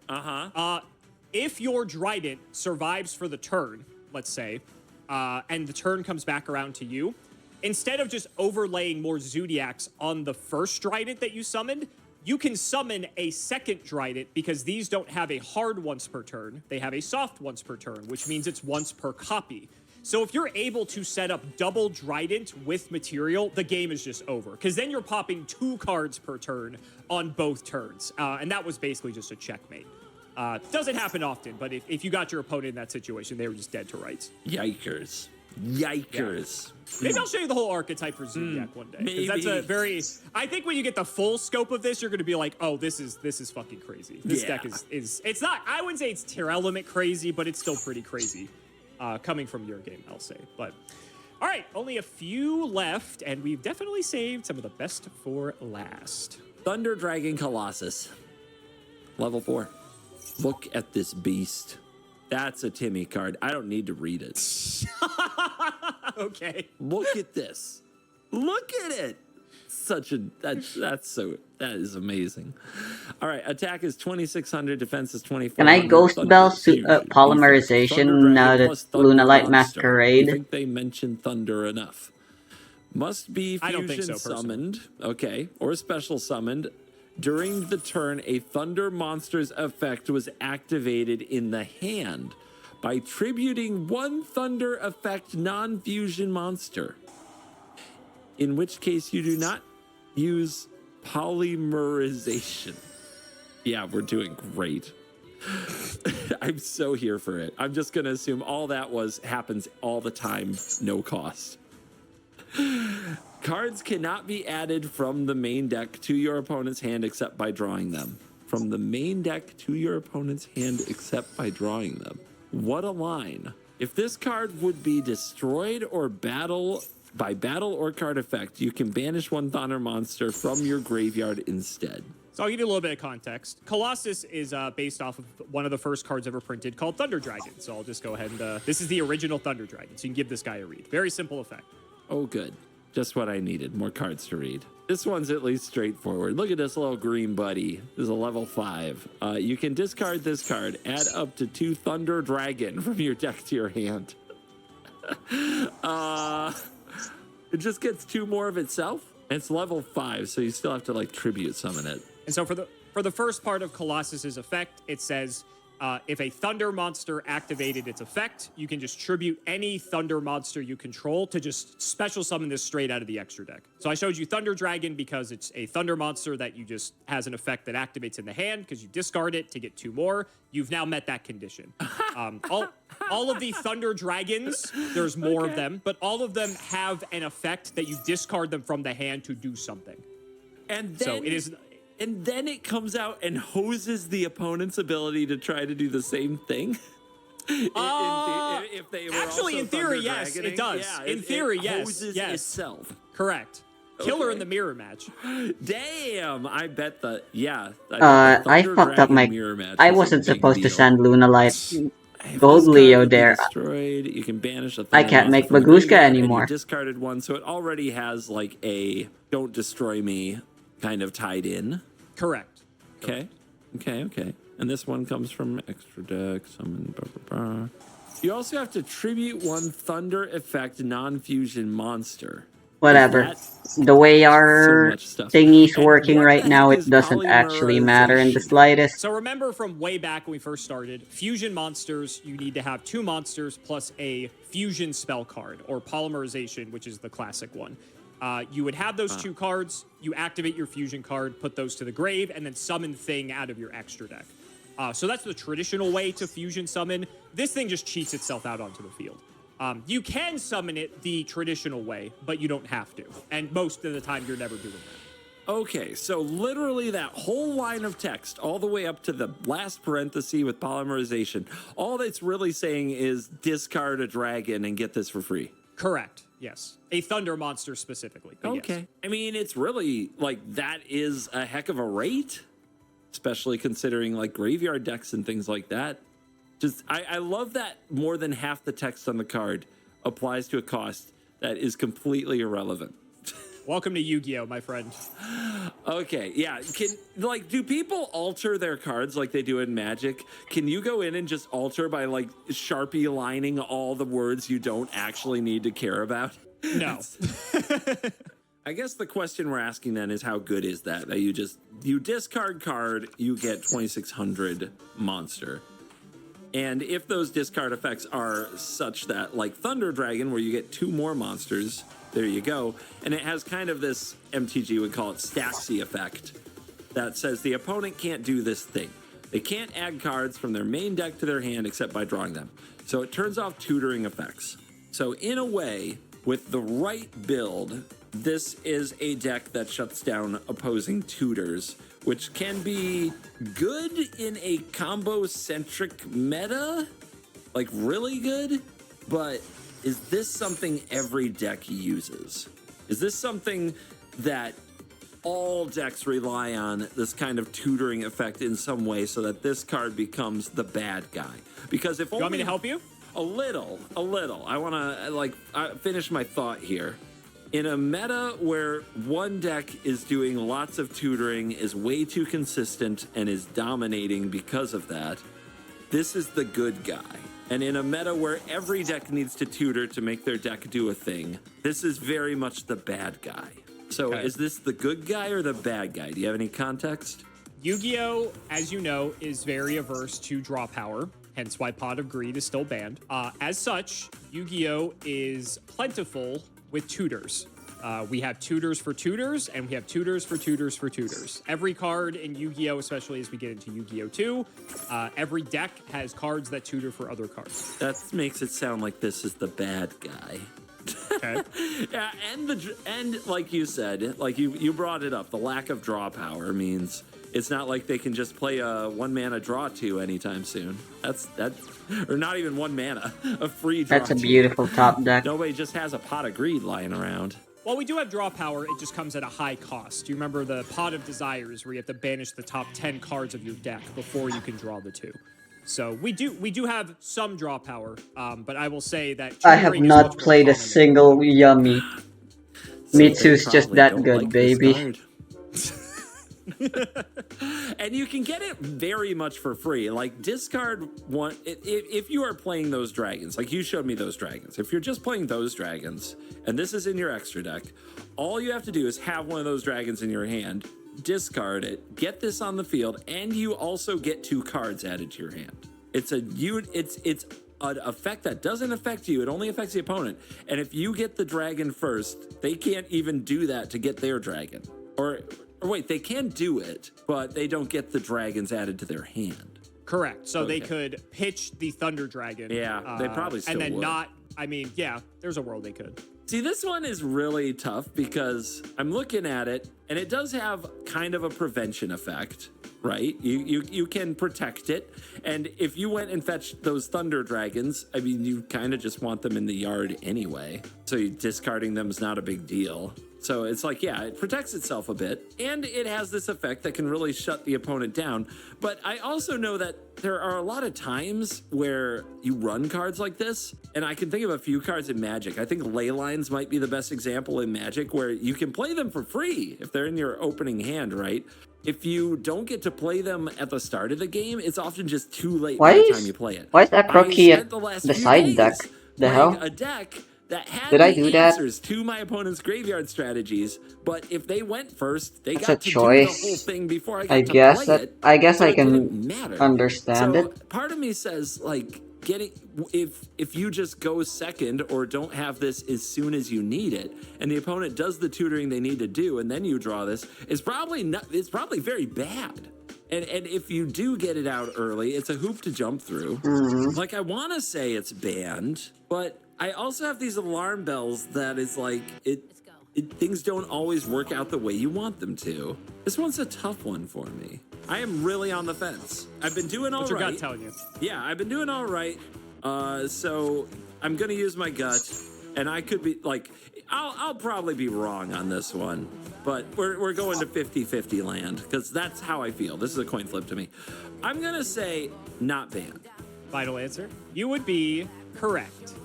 If your Trident survives for the turn, let's say, and the turn comes back around to you, instead of just overlaying more Zodiacs on the first Trident that you summoned, you can summon a second Trident because these don't have a hard once per turn. They have a soft once per turn, which means it's once per copy. So if you're able to set up double Trident with material, the game is just over. Because then you're popping 2 cards per turn on both turns. And that was basically just a checkmate. Doesn't happen often, but if you got your opponent in that situation, they were just dead to rights. Yikers. Yikers. Yeah. Maybe I'll show you the whole archetype for Zodiac one day. Maybe. That's a very... I think when you get the full scope of this, you're going to be like, oh, this is fucking crazy. This deck is... It's not... I wouldn't say it's tier element crazy, but it's still pretty crazy. Coming from your game, I'll say. But... All right, only a few left, and we've definitely saved some of the best for last. Thunder Dragon Colossus. Level 4. Look at this beast. That's a Timmy card. I don't need to read it. Okay. Look at this. Look at it. That is amazing. All right, attack is 2600, defense is 2400. Can I Ghost Bell polymerization now that Lunalight Masquerade? I think they mentioned Thunder enough. Must be I don't fusion think so, summoned, okay, or special summoned. During the turn, a Thunder monster's effect was activated in the hand by tributing 1 Thunder effect non-fusion monster. In which case you do not use polymerization. Yeah, we're doing great. I'm so here for it. I'm just going to assume all that happens all the time, no cost. Cards cannot be added from the main deck to your opponent's hand except by drawing them. From the main deck to your opponent's hand except by drawing them. What a line. If this card would be destroyed or by battle or card effect, you can banish 1 Thunder monster from your graveyard instead. So I'll give you a little bit of context. Colossus is based off of one of the first cards ever printed called Thunder Dragon. So I'll just go ahead and... this is the original Thunder Dragon, so you can give this guy a read. Very simple effect. Oh, good. Just what I needed. More cards to read. This one's at least straightforward. Look at this little green buddy. This is a level 5. You can discard this card. Add up to 2 Thunder Dragon from your deck to your hand. It just gets 2 more of itself. And it's level 5, so you still have to like tribute summon it. And so for the first part of Colossus's effect, it says if a Thunder monster activated its effect, you can just tribute any Thunder monster you control to just special summon this straight out of the extra deck. So I showed you Thunder Dragon because it's a Thunder monster that you just has an effect that activates in the hand because you discard it to get 2 more. You've now met that condition. All of the Thunder Dragons, there's more of them, but all of them have an effect that you discard them from the hand to do something. And then, so it is... And then it comes out and hoses the opponent's ability to try to do the same thing. If they were actually, in theory, yes, it does. Yeah, in theory, it yes, hoses yes, itself. Correct. Killer in the mirror match. Damn, I bet the I fucked up my... I wasn't supposed to send Lunalight Gold Leo there. Destroyed. You can banish a I can't make Bagushka anymore. You discarded 1, so it already has like a "don't destroy me" kind of tied in. Correct. Okay. And this one comes from extra deck. Summon. You also have to tribute 1 Thunder effect non-fusion monster. Whatever. The way our thingy's working right now, it doesn't actually matter in the slightest. So remember from way back when we first started, fusion monsters, you need to have 2 monsters plus a fusion spell card, or polymerization, which is the classic one. You would have those 2 cards, you activate your fusion card, put those to the grave, and then summon Thing out of your extra deck. So that's the traditional way to fusion summon. This thing just cheats itself out onto the field. You can summon it the traditional way, but you don't have to. And most of the time, you're never doing that. Okay, so literally that whole line of text, all the way up to the last parenthesis with polymerization, all that's really saying is discard a dragon and get this for free. Correct. Yes. A Thunder monster specifically. Okay. Yes. I mean, it's really like that is a heck of a rate, especially considering like graveyard decks and things like that. Just, I love that more than half the text on the card applies to a cost that is completely irrelevant. Welcome to Yu-Gi-Oh, my friend. Okay, yeah. Do people alter their cards like they do in Magic? Can you go in and just alter by like Sharpie lining all the words you don't actually need to care about? No. I guess the question we're asking then is how good is that? That you discard card, you get 2600 monster. And if those discard effects are such that, like Thunder Dragon, where you get 2 more monsters, there you go. And it has kind of this, MTG would call it Staxy effect, that says the opponent can't do this thing. They can't add cards from their main deck to their hand except by drawing them. So it turns off tutoring effects. So in a way, with the right build, this is a deck that shuts down opposing tutors, which can be good in a combo-centric meta, like really good, but is this something every deck uses? Is this something that all decks rely on, this kind of tutoring effect in some way so that this card becomes the bad guy? Because if You want me to help you? A little. I want to finish my thought here. In a meta where one deck is doing lots of tutoring, is way too consistent, and is dominating because of that, this is the good guy. And in a meta where every deck needs to tutor to make their deck do a thing, this is very much the bad guy. So Is this the good guy or the bad guy? Do you have any context? Yu-Gi-Oh, as you know, is very averse to draw power, hence why Pot of Greed is still banned. As such, Yu-Gi-Oh is plentiful with tutors. We have tutors for tutors, and we have tutors for tutors for tutors. Every card in Yu-Gi-Oh, especially as we get into Yu-Gi-Oh 2, every deck has cards that tutor for other cards. That makes it sound like this is the bad guy. Okay. Yeah, and like you said, like you brought it up, the lack of draw power means it's not like they can just play a 1 mana draw 2 anytime soon. Or not even 1 mana, a free draw. That's a beautiful top deck. Nobody just has a Pot of Greed lying around. While we do have draw power, it just comes at a high cost. Do you remember the Pot of Desires, where you have to banish the top 10 cards of your deck before you can draw the 2? So we do have some draw power, but I will say that I have not played a single Yummy. Mitsu's just that good, baby. And you can get it very much for free. Like, discard one if you are playing those dragons, like you showed me those dragons. If you're just playing those dragons and this is in your extra deck, all you have to do is have one of those dragons in your hand, discard it, get this on the field, and you also get 2 cards added to your hand. It's an effect that doesn't affect you. It only affects the opponent. And if you get the dragon first, they can't even do that to get their dragon. Or wait, they can do it, but they don't get the dragons added to their hand. Correct. So they could pitch the Thunder Dragon. Yeah, they probably still and then would. not. I mean, yeah, there's a world they could. See, this one is really tough because I'm looking at it, and it does have kind of a prevention effect, right? You can protect it, and if you went and fetched those Thunder Dragons, I mean, you kind of just want them in the yard anyway, so discarding them is not a big deal. So it's like, yeah, it protects itself a bit, and it has this effect that can really shut the opponent down. But I also know that there are a lot of times where you run cards like this, and I can think of a few cards in Magic. I think Ley Lines might be the best example in Magic, where you can play them for free if they're in your opening hand, right? If you don't get to play them at the start of the game, it's often just too late by the time you play it. Why is that Croaky at the side deck? The hell? A deck that had Did I do that? answers to my opponent's graveyard strategies, but if they went first, they That's got a to choice. do the whole thing before I got I to guess play that it. I guess so I it can didn't matter. understand So it. part of me says, like, getting if you just go second or don't have this as soon as you need it, and the opponent does the tutoring they need to do, and then you draw this, it's probably very bad. And if you do get it out early, it's a hoop to jump through. Like, I want to say it's banned, but I also have these alarm bells that is like, things don't always work out the way you want them to. This one's a tough one for me. I am really on the fence. I've been doing all right. What's your gut telling you? Yeah, I've been doing all right. So I'm going to use my gut, and I could be like, I'll probably be wrong on this one, but we're going to 50-50 land because that's how I feel. This is a coin flip to me. I'm going to say not banned. Final answer. You would be correct.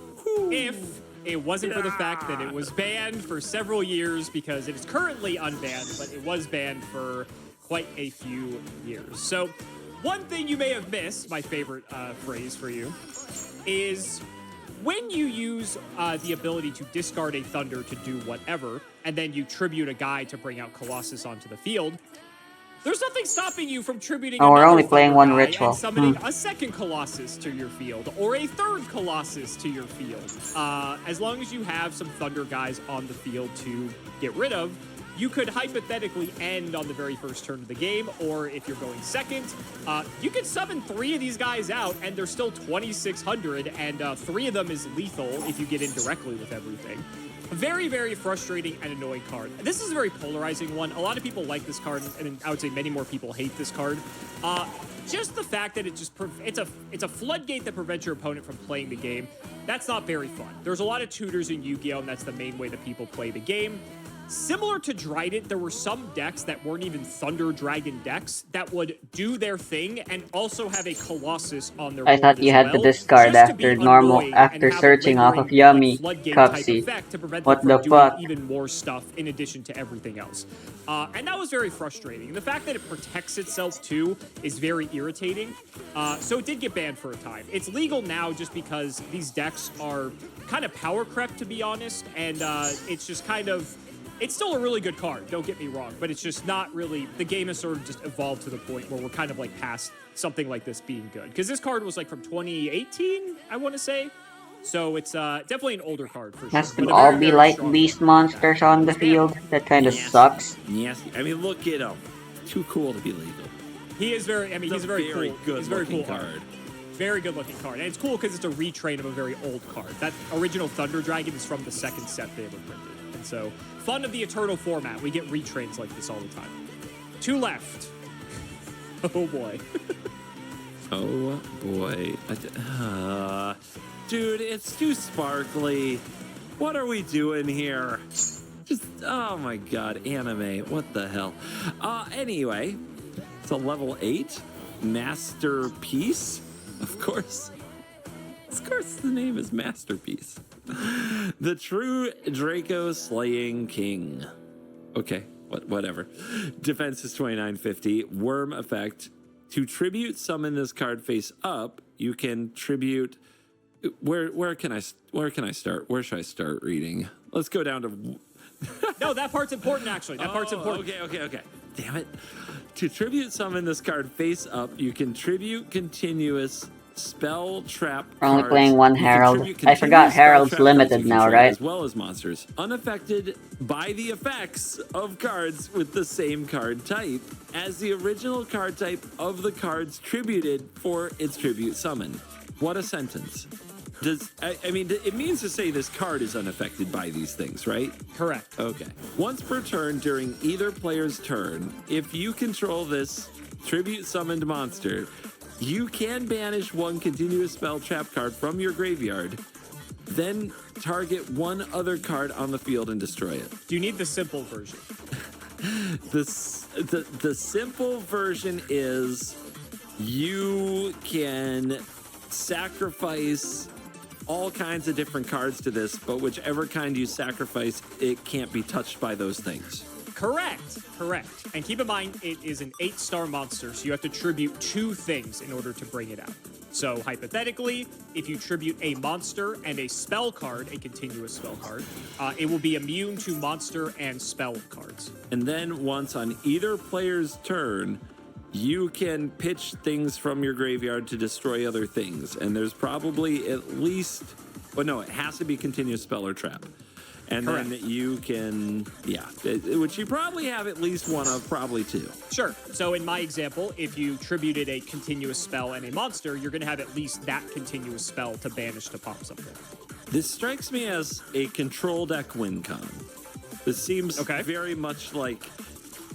If it wasn't for the fact that it was banned for several years, because it is currently unbanned, but it was banned for quite a few years. So one thing you may have missed, my favorite phrase for you, is when you use the ability to discard a Thunder to do whatever, and then you tribute a guy to bring out Colossus onto the field, there's nothing stopping you from tributing Oh, we're another only playing Thunder one guy ritual. and summoning a second Colossus to your field, or a third Colossus to your field. As long as you have some Thunder guys on the field to get rid of, you could hypothetically end on the very first turn of the game, or if you're going second, you could summon 3 of these guys out, and they're still 2,600, and 3 of them is lethal if you get in directly with everything. Very, very frustrating and annoying card. This is a very polarizing one. A lot of people like this card, and I would say many more people hate this card. Just the fact that it's a floodgate that prevents your opponent from playing the game. That's not very fun. There's a lot of tutors in Yu-Gi-Oh, and that's the main way that people play the game. Similar to Trident, there were some decks that weren't even Thunder Dragon decks that would do their thing and also have a Colossus on their board. I thought you had to discard after searching off of Yummy Cupsy. What the fuck? Even more stuff in addition to everything else. And that was very frustrating. The fact that it protects itself too is very irritating. So it did get banned for a time. It's legal now just because these decks are kind of power crept, to be honest, and it's just kind of... It's still a really good card, don't get me wrong, but it's just not really... The game has sort of just evolved to the point where we're kind of like past something like this being good. Because this card was like from 2018, I want to say. So it's definitely an older card for sure. Has to all be like beast monsters on the field? That kind of sucks. Yes, I mean, look at him. Too cool to be legal. He is very... I mean, he's a very cool... Good he's a very cool card. Very good looking card. And it's cool because it's a retrain of a very old card. That original Thunder Dragon is from the second set they ever printed. And so, fun of the Eternal format. We get retrains like this all the time. 2 left. Oh boy. Oh boy. Dude, it's too sparkly. What are we doing here? Just, oh my god, anime. What the hell? Anyway, it's a level 8 Masterpiece. Of course, the name is Masterpiece. The true Draco slaying king. Okay, whatever. Defense is 2950. Worm effect. To tribute summon this card face up, you can tribute. Where can I start? Where should I start reading? Let's go down to. No, that part's important actually. That part's important. Okay. Damn it. To tribute summon this card face up, you can tribute continuous spell trap cards. We're only playing one Herald. I forgot Herald's limited now, right? As well as monsters. Unaffected by the effects of cards with the same card type as the original card type of the cards tributed for its tribute summon. What a sentence. I mean, it means to say this card is unaffected by these things, right? Correct. Okay. Once per turn during either player's turn, if you control this tribute summoned monster, you can banish 1 continuous spell trap card from your graveyard, then target 1 other card on the field and destroy it. Do you need the simple version? The simple version is you can sacrifice all kinds of different cards to this, but whichever kind you sacrifice, it can't be touched by those things. Correct. And keep in mind, it is an 8-star monster, so you have to tribute 2 things in order to bring it out. So, hypothetically, if you tribute a monster and a spell card, a continuous spell card, it will be immune to monster and spell cards. And then once on either player's turn, you can pitch things from your graveyard to destroy other things. And there's probably at least... Well, no, it has to be continuous spell or trap. And Correct. Then you can, which you probably have at least 1 of, probably 2. Sure. So in my example, if you tributed a continuous spell and a monster, you're going to have at least that continuous spell to banish to pop something. This strikes me as a control deck win con. This seems very much like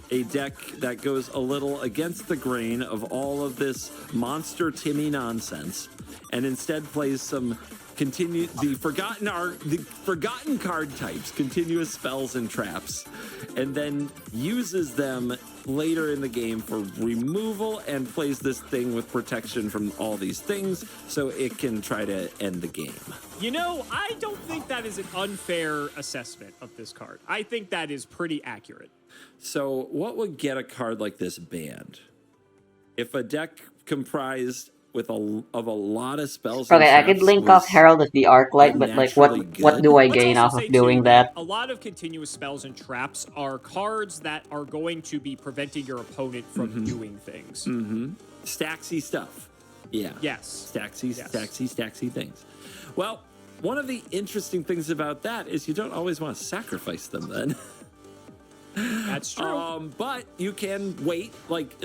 a deck that goes a little against the grain of all of this monster Timmy nonsense, and instead plays some the forgotten card types, continuous spells and traps, and then uses them later in the game for removal and plays this thing with protection from all these things so it can try to end the game. You know, I don't think that is an unfair assessment of this card. I think that is pretty accurate. So what would get a card like this banned? If a deck comprised with a lot of spells. And Okay, I could traps link off was Herald as the Arclight, but like, what unnaturally do I Let's gain also off say, of doing too, that? A lot of continuous spells and traps are cards that are going to be preventing your opponent from doing things. Stacksy stuff. Yeah. Yes. Stacksy things. Well, one of the interesting things about that is you don't always want to sacrifice them then. That's true. But you can wait, like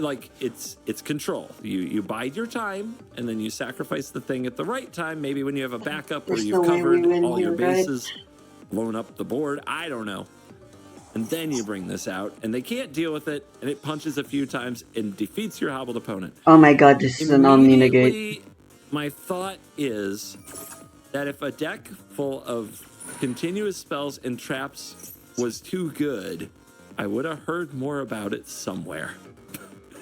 it's control. You bide your time, and then you sacrifice the thing at the right time. Maybe when you have a backup where That's you've the way we covered win all your here, right? bases, blown up the board. I don't know. And then you bring this out, and they can't deal with it, and it punches a few times and defeats your hobbled opponent. Oh my god, this is an Omni-Negate. Immediately, my thought is that if a deck full of continuous spells and traps was too good, I would have heard more about it somewhere.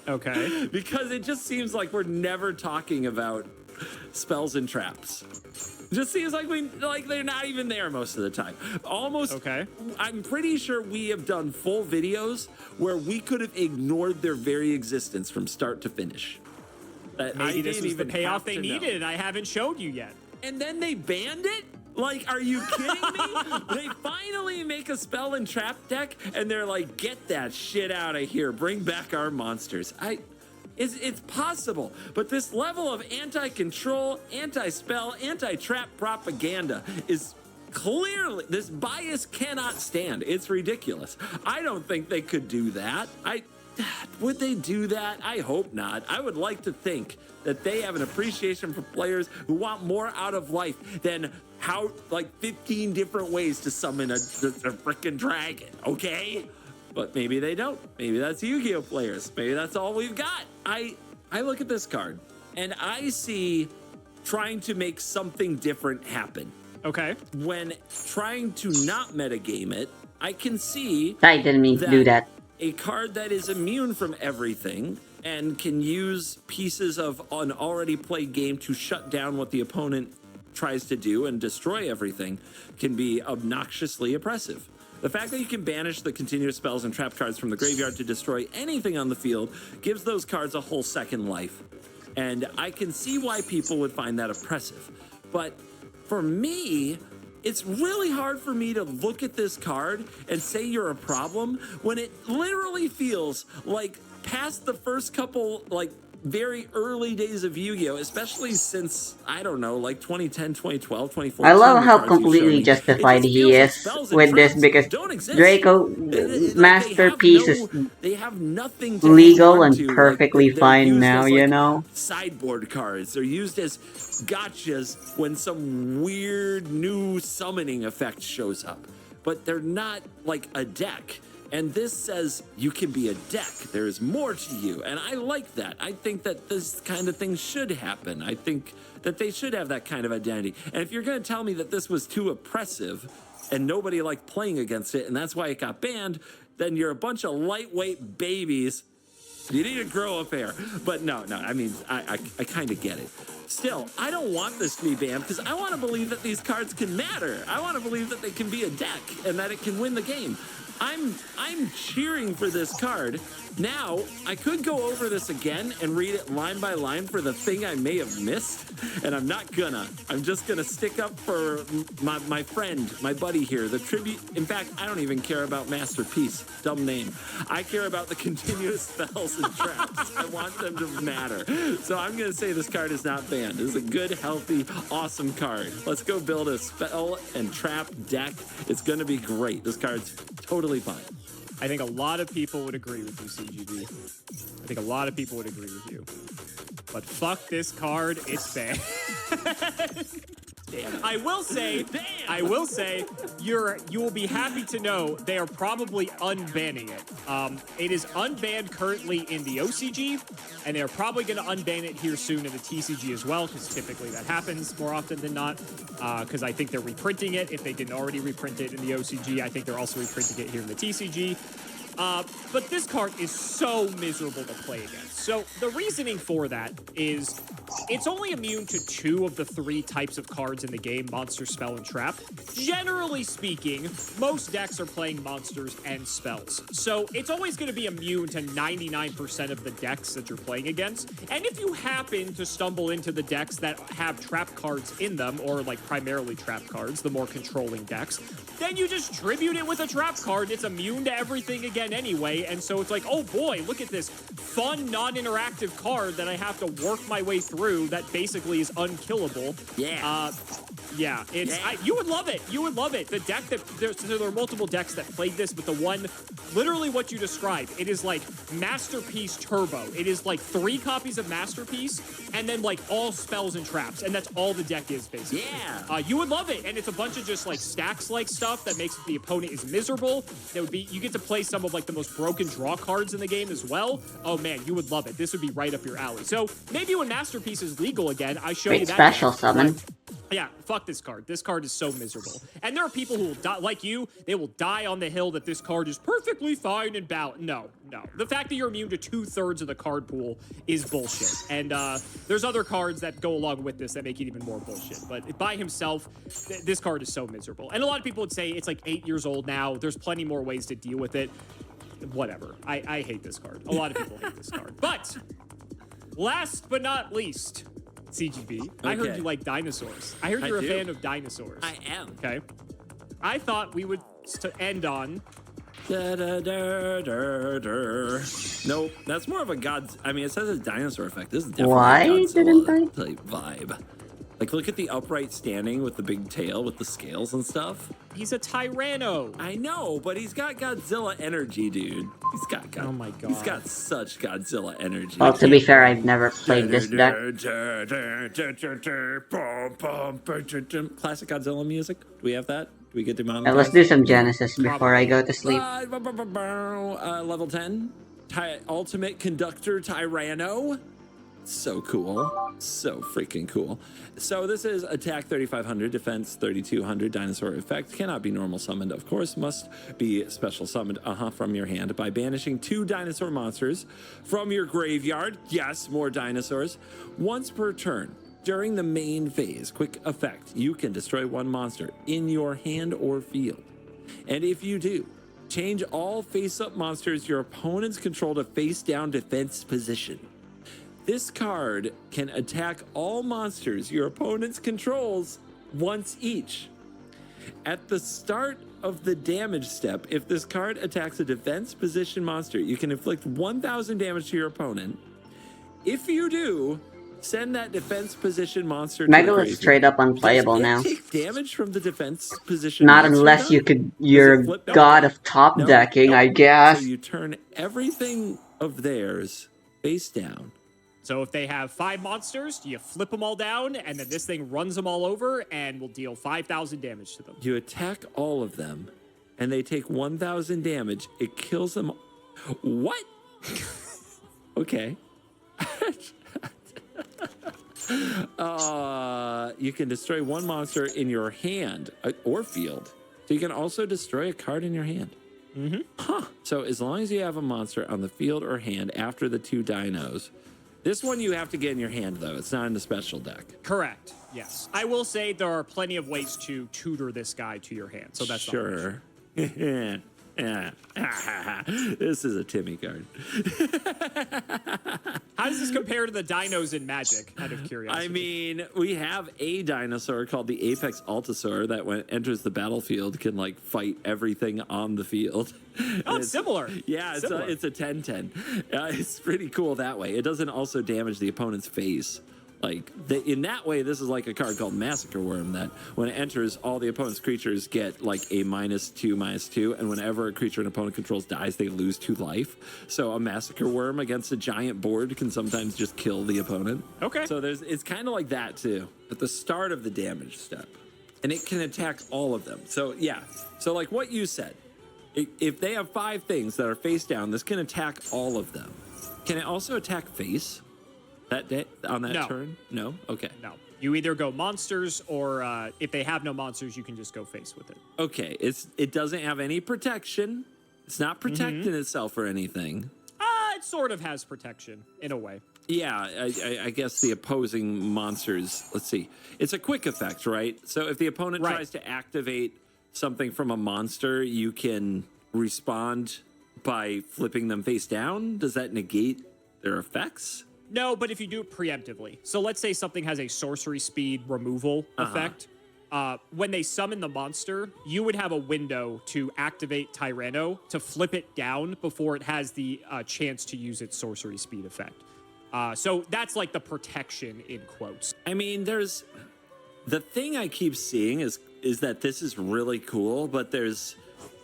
Okay. Because it just seems like we're never talking about spells and traps. It just seems like they're not even there most of the time. Almost. Okay. I'm pretty sure we have done full videos where we could have ignored their very existence from start to finish. Maybe this was the payoff they needed, and I haven't showed you yet. And then they banned it? Like, are you kidding me? They finally make a spell and trap deck, and they're like, get that shit out of here. Bring back our monsters. It's possible, but this level of anti-control, anti-spell, anti-trap propaganda is clearly, this bias cannot stand. It's ridiculous. I don't think they could do that. Would they do that? I hope not. I would like to think that they have an appreciation for players who want more out of life than 15 different ways to summon a freaking dragon, okay? But maybe they don't. Maybe that's Yu-Gi-Oh players. Maybe that's all we've got. I look at this card, and I see trying to make something different happen. Okay. When trying to not metagame it, I can see I didn't mean to do that. a card that is immune from everything and can use pieces of an already played game to shut down what the opponent tries to do and destroy everything can be obnoxiously oppressive. The fact that you can banish the continuous spells and trap cards from the graveyard to destroy anything on the field gives those cards a whole second life. And I can see why people would find that oppressive. But for me, it's really hard for me to look at this card and say you're a problem when it literally feels like past the first couple, very early days of Yu-Gi-Oh, especially since, I don't know, 2010, 2012, 2014. I love how completely justified he is with this, because Draco Masterpiece is legal and perfectly fine now, you know? Sideboard cards. They're used as gotchas when some weird new summoning effect shows up. But they're not like a deck. And this says you can be a deck. There is more to you. And I like that. I think that this kind of thing should happen. I think that they should have that kind of identity. And if you're going to tell me that this was too oppressive and nobody liked playing against it, and that's why it got banned, then you're a bunch of lightweight babies. You need to grow a pair. But no, I mean, I kind of get it. Still, I don't want this to be banned because I want to believe that these cards can matter. I want to believe that they can be a deck and that it can win the game. I'm cheering for this card. Now, I could go over this again and read it line by line for the thing I may have missed, and I'm not gonna. I'm just gonna stick up for my friend, my buddy here, the tribute. In fact, I don't even care about Masterpiece. Dumb name. I care about the continuous spells and traps. I want them to matter. So I'm gonna say this card is not banned. This is a good, healthy, awesome card. Let's go build a spell and trap deck. It's gonna be great. This card's totally fine. I think a lot of people would agree with you, CGB. I think a lot of people would agree with you. But fuck this card, it's bad. Damn. I will say, you will be happy to know they are probably unbanning it. It is unbanned currently in the OCG, and they're probably going to unban it here soon in the TCG as well, because typically that happens more often than not, because I think they're reprinting it. If they didn't already reprint it in the OCG, I think they're also reprinting it here in the TCG. But this card is so miserable to play against. So the reasoning for that is it's only immune to 2 of the 3 types of cards in the game, Monster, Spell, and Trap. Generally speaking, most decks are playing monsters and spells. So it's always going to be immune to 99% of the decks that you're playing against. And if you happen to stumble into the decks that have trap cards in them, or like primarily trap cards, the more controlling decks, then you just tribute it with a trap card. It's immune to everything again anyway. And so it's like, oh boy, look at this fun, non-interactive card that I have to work my way through that basically is unkillable. Yeah. Yeah, it's you would love it. You would love it. The deck that there are multiple decks that played this, but the one, literally what you described, it is like Masterpiece Turbo. It is like 3 copies of Masterpiece, and then like all spells and traps, and that's all the deck is basically. Yeah. You would love it, and it's a bunch of just like stacks like stuff that makes the opponent is miserable. That would be, you get to play some of like the most broken draw cards in the game as well. Oh man, you would love it. This would be right up your alley. So maybe when Masterpiece is legal again, I show you Great that special deck. summon. Yeah, fuck this card. This card is so miserable. And there are people who will die, like you, they will die on the hill that this card is perfectly fine and balanced. No. The fact that you're immune to 2/3 of the card pool is bullshit. And there's other cards that go along with this that make it even more bullshit. But by himself, this card is so miserable. And a lot of people would say it's like 8 years old now. There's plenty more ways to deal with it. Whatever. I hate this card. A lot of people hate this card. But last but not least, CGB, I heard Okay. you like dinosaurs. I heard you're a fan of dinosaurs. I am. Okay. I thought we would end on... Nope, that's more of a god. I mean, it says a dinosaur effect. This is definitely Why a didn't I? Godzilla type vibe. Like, look at the upright standing with the big tail with the scales and stuff. He's a Tyranno. I know, but he's got Godzilla energy, dude. Oh my God. He's got such Godzilla energy. Well, to be fair, I've never played this deck. Classic Godzilla music. Do we have that? Do we get the amount? Let's do some Genesis before I go to sleep. Level 10. Ultimate Conductor Tyranno. So cool. So freaking cool. So this is attack 3500, defense 3200, dinosaur effect. Cannot be normal summoned, of course. Must be special summoned, from your hand by banishing 2 dinosaur monsters from your graveyard. Yes, more dinosaurs. Once per turn. During the main phase, quick effect, you can destroy 1 monster in your hand or field. And if you do, change all face-up monsters your opponents control to face-down defense position. This card can attack all monsters your opponent's controls once each. At the start of the damage step, if this card attacks a defense position monster, you can inflict 1,000 damage to your opponent. If you do, send that defense position monster to the Megalith's graveyard. straight up unplayable Does it now. take damage from the defense position Not monster, unless though? you're flip? Nope. god of top Nope, decking, nope. I guess. So you turn everything of theirs face down. So if they have 5 monsters, you flip them all down, and then this thing runs them all over and will deal 5,000 damage to them. You attack all of them, and they take 1,000 damage. It kills them. What? Okay. You can destroy 1 monster in your hand or field. So you can also destroy a card in your hand. Mm-hmm. Huh. So as long as you have a monster on the field or hand after the 2 dinos, this one you have to get in your hand, though. It's not in the special deck. Correct. Yes. I will say there are plenty of ways to tutor this guy to your hand. So that's Sure. This is a Timmy card. How does this compare to the dinos in Magic, out of curiosity? I mean, we have a dinosaur called the Apex Altasaur that when it enters the battlefield can like fight everything on the field. Oh, it's similar. Yeah, it's Similar. a 10/10. It's pretty cool that way. It doesn't also damage the opponent's face. Like, in that way, this is like a card called Massacre Worm that when it enters, all the opponent's creatures get like a -2/-2, and whenever a creature an opponent controls dies, they lose 2 life. So a Massacre Worm against a giant board can sometimes just kill the opponent. Okay. So it's kind of like that too, at the start of the damage step. And it can attack all of them. So yeah, so like what you said, if they have 5 things that are face down, this can attack all of them. Can it also attack face? That day on that No. turn? No? Okay. No. You either go monsters, or if they have no monsters, you can just go face with it. Okay. It doesn't have any protection. It's not protecting itself or anything. It sort of has protection, in a way. Yeah, I guess the opposing monsters. Let's see. It's a quick effect, right? So if the opponent Right. tries to activate something from a monster, you can respond by flipping them face down. Does that negate their effects? No, but if you do it preemptively. So let's say something has a sorcery speed removal effect. When they summon the monster, you would have a window to activate Tyranno to flip it down before it has the chance to use its sorcery speed effect. So that's like the protection in quotes. I mean, there's the thing I keep seeing is that this is really cool, but there's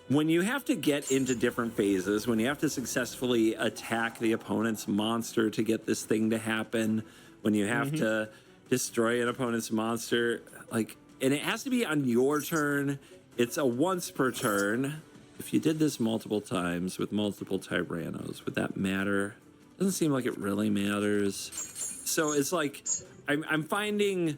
when you have to get into different phases, when you have to successfully attack the opponent's monster to get this thing to happen, when you have to destroy an opponent's monster, like, and it has to be on your turn. It's a once per turn. If you did this multiple times with multiple Tyrannos, would that matter? Doesn't seem like it really matters. So it's like I'm finding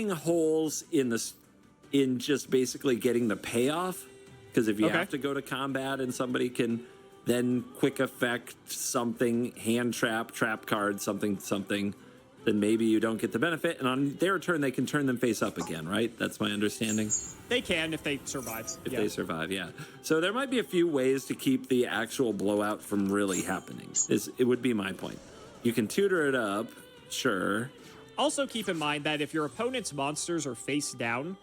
holes in just basically getting the payoff. Because if you have to go to combat and somebody can then quick effect something, hand trap, trap card, something, then maybe you don't get the benefit. And on their turn, they can turn them face up again, right? That's my understanding. They can if they survive. If they survive, yeah. So there might be a few ways to keep the actual blowout from really happening. It would be my point. You can tutor it up, sure. Also keep in mind that if your opponent's monsters are face down,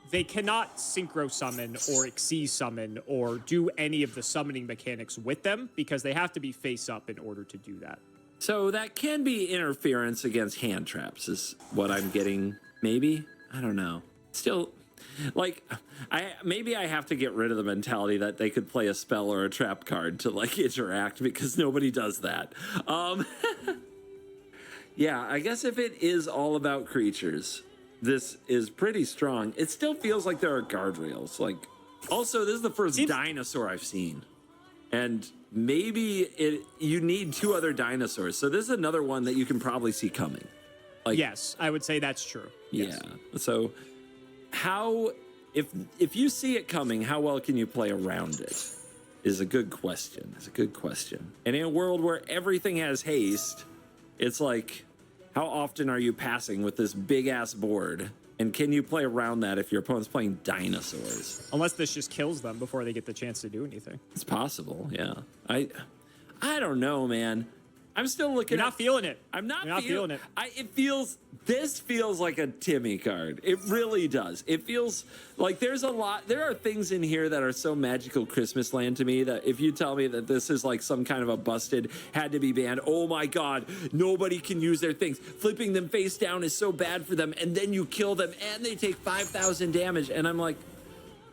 they cannot synchro summon or Xyz summon or do any of the summoning mechanics with them because they have to be face up in order to do that. So that can be interference against hand traps is what I'm getting. Maybe? I don't know. Still, like, maybe I have to get rid of the mentality that they could play a spell or a trap card to, like, interact because nobody does that. Yeah, I guess if it is all about creatures, this is pretty strong. It still feels like there are guardrails. Like, also, this is the first dinosaur I've seen. And maybe you need 2 other dinosaurs. So this is another one that you can probably see coming. Like, yes, I would say that's true. Yeah. So if you see it coming, how well can you play around it? Is a good question. And in a world where everything has haste, it's like, how often are you passing with this big ass board? And can you play around that if your opponent's playing dinosaurs? Unless this just kills them before they get the chance to do anything. It's possible, yeah. I don't know, man. I'm still looking. You're not feeling it. I'm not feeling it. This feels like a Timmy card. It really does. It feels like there are things in here that are so magical Christmas land to me that if you tell me that this is like some kind of a busted, had to be banned, oh my God, nobody can use their things. Flipping them face down is so bad for them, and then you kill them and they take 5,000 damage. And I'm like,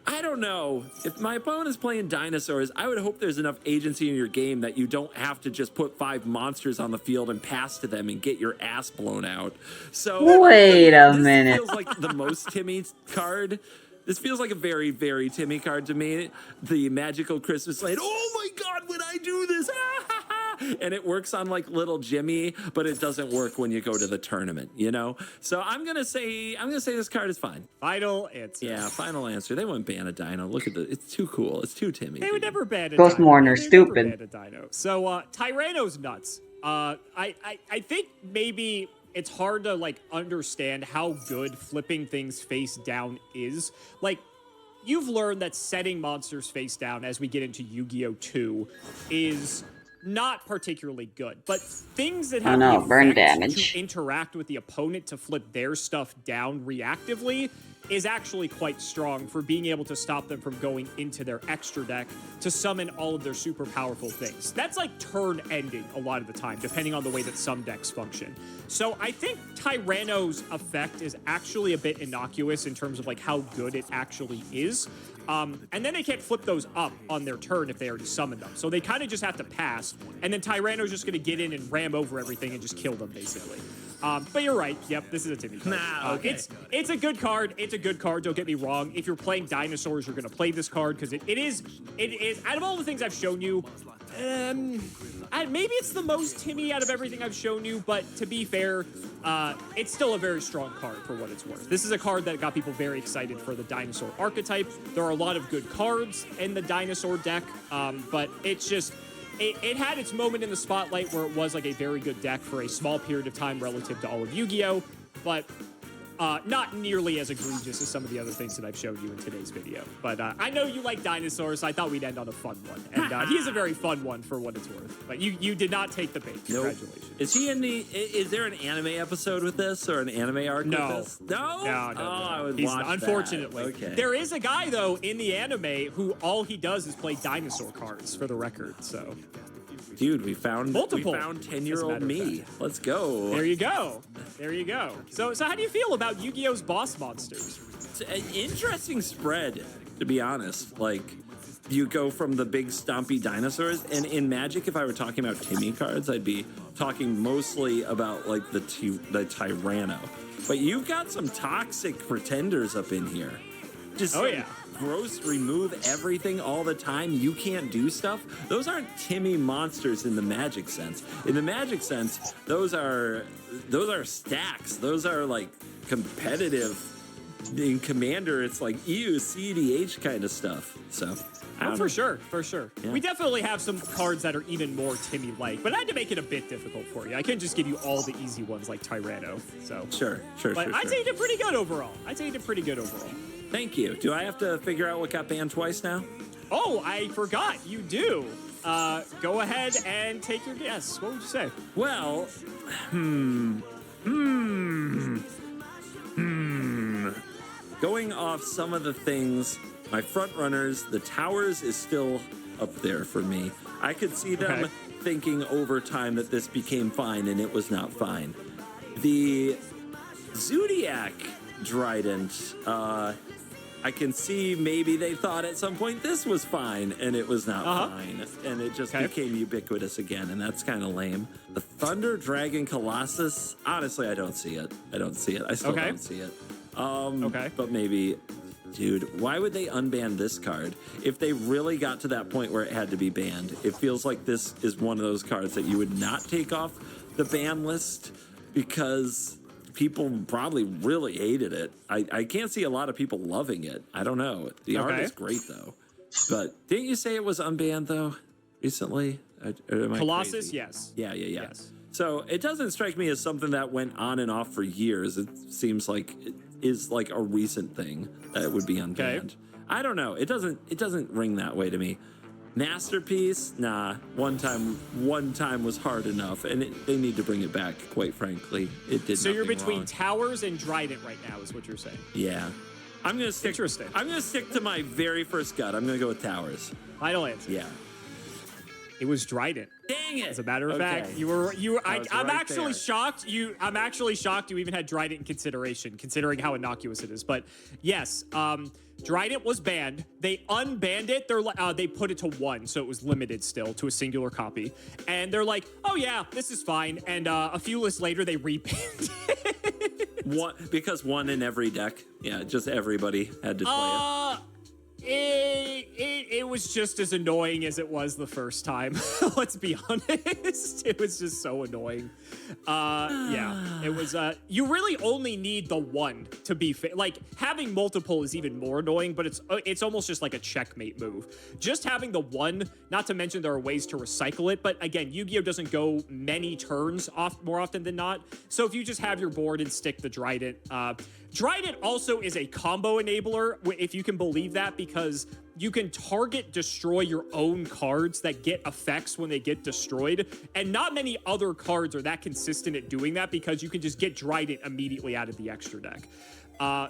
I don't know. If my opponent is playing dinosaurs, I would hope there's enough agency in your game that you don't have to just put 5 monsters on the field and pass to them and get your ass blown out. So wait a minute. This feels like the most Timmy card. This feels like a very, very Timmy card to me. The magical Christmas land. Oh my God, would I do this? And it works on like little Jimmy, but it doesn't work when you go to the tournament, you know? So I'm gonna say this card is fine. Final answer. Yeah, final answer. They wouldn't ban a dino. Look at it's too cool. It's too Timmy. They would never ban a Ghost dino. Mourner, They would never stupid. ban a dino. So Tyranno's nuts. I think maybe it's hard to like understand how good flipping things face down is. Like, you've learned that setting monsters face down as we get into Yu-Gi-Oh! 2 is not particularly good, but things that have the burn effect damage. to interact with the opponent to flip their stuff down reactively is actually quite strong for being able to stop them from going into their extra deck to summon all of their super powerful things. That's like turn ending a lot of the time, depending on the way that some decks function. So I think Tyranno's effect is actually a bit innocuous in terms of like how good it actually is. And then they can't flip those up on their turn if they already summoned them. So they kind of just have to pass, and then Tyranno's just going to get in and ram over everything and just kill them, basically. But you're right. Yep, this is a Timmy card. Okay. It's a good card. It's a good card. Don't get me wrong. If you're playing dinosaurs, you're going to play this card because it is. Out of all the things I've shown you, maybe it's the most Timmy out of everything I've shown you. But to be fair, it's still a very strong card for what it's worth. This is a card that got people very excited for the dinosaur archetype. There are a lot of good cards in the dinosaur deck, but it's just it had its moment in the spotlight where it was like a very good deck for a small period of time relative to all of Yu-Gi-Oh, but not nearly as egregious as some of the other things that I've showed you in today's video. But I know you like dinosaurs, so I thought we'd end on a fun one. And he is a very fun one for what it's worth. But you did not take the bait. Congratulations. Nope. Is he in the? Is there an anime episode with this or an anime arc with this? No. No. I would He's watch unfortunately. that. Okay. There is a guy though in the anime who all he does is play dinosaur cards, for the record. So, dude, we found multiple. We found 10-year-old me. Let's go. There you go. There you go. So how do you feel about Yu-Gi-Oh's boss monsters? It's an interesting spread, to be honest. Like, you go from the big stompy dinosaurs, and in Magic, if I were talking about Timmy cards, I'd be talking mostly about like the Tyranno. But you've got some toxic pretenders up in here. Just gross, remove everything all the time. You can't do stuff. Those aren't Timmy monsters in the Magic sense. In the Magic sense, those are stacks. Those are like competitive. In Commander, it's like CDH kind of stuff. So. For sure. Yeah. We definitely have some cards that are even more Timmy-like, but I had to make it a bit difficult for you. I couldn't just give you all the easy ones like Tyranno. So Sure. But I'd say you did pretty good overall. Thank you. Do I have to figure out what got banned twice now? Oh, I forgot. You do. Go ahead and take your guess. What would you say? Well, going off some of the things, my front runners, the towers is still up there for me. I could see them thinking over time that this became fine, and it was not fine. The Zodiac Trident, I can see maybe they thought at some point this was fine, and it was not fine. And it just became ubiquitous again, and that's kind of lame. The Thunder Dragon Colossus, honestly, I don't see it. I still don't see it. But maybe... Dude, why would they unban this card? If they really got to that point where it had to be banned, it feels like this is one of those cards that you would not take off the ban list because people probably really hated it. I can't see a lot of people loving it. I don't know. The art is great, though. But didn't you say it was unbanned, though, recently? Colossus, yes. Yeah. Yes. So it doesn't strike me as something that went on and off for years. It seems like it is like a recent thing that would be unbanned. I don't know. It doesn't ring that way to me. Masterpiece, nah. One time was hard enough, and they need to bring it back. Quite frankly, it did. So you're between wrong. Towers and Trident right now, is what you're saying? Yeah. I'm gonna stick. Interesting. I'm gonna stick to my very first gut. I'm gonna go with Towers. Final answer. Yeah. It was Trident. Dang it! As a matter of fact, I'm actually shocked. I'm actually shocked you even had Trident in consideration, considering how innocuous it is. But yes, Trident was banned. They unbanned it. They put it to 1, so it was limited still to a singular copy. And they're like, oh yeah, this is fine. And a few lists later, they rebanned it. Because 1 in every deck. Yeah, just everybody had to play it. It was just as annoying as it was the first time. Let's be honest. It was just so annoying. Yeah, it was. You really only need the 1 to be like having multiple is even more annoying, but it's almost just like a checkmate move. Just having the 1, not to mention there are ways to recycle it, but again, Yu-Gi-Oh doesn't go many turns more often than not. So if you just have your board and stick the Trident, Trident also is a combo enabler, if you can believe that, because you can target destroy your own cards that get effects when they get destroyed, and not many other cards are that consistent at doing that because you can just get Trident immediately out of the extra deck.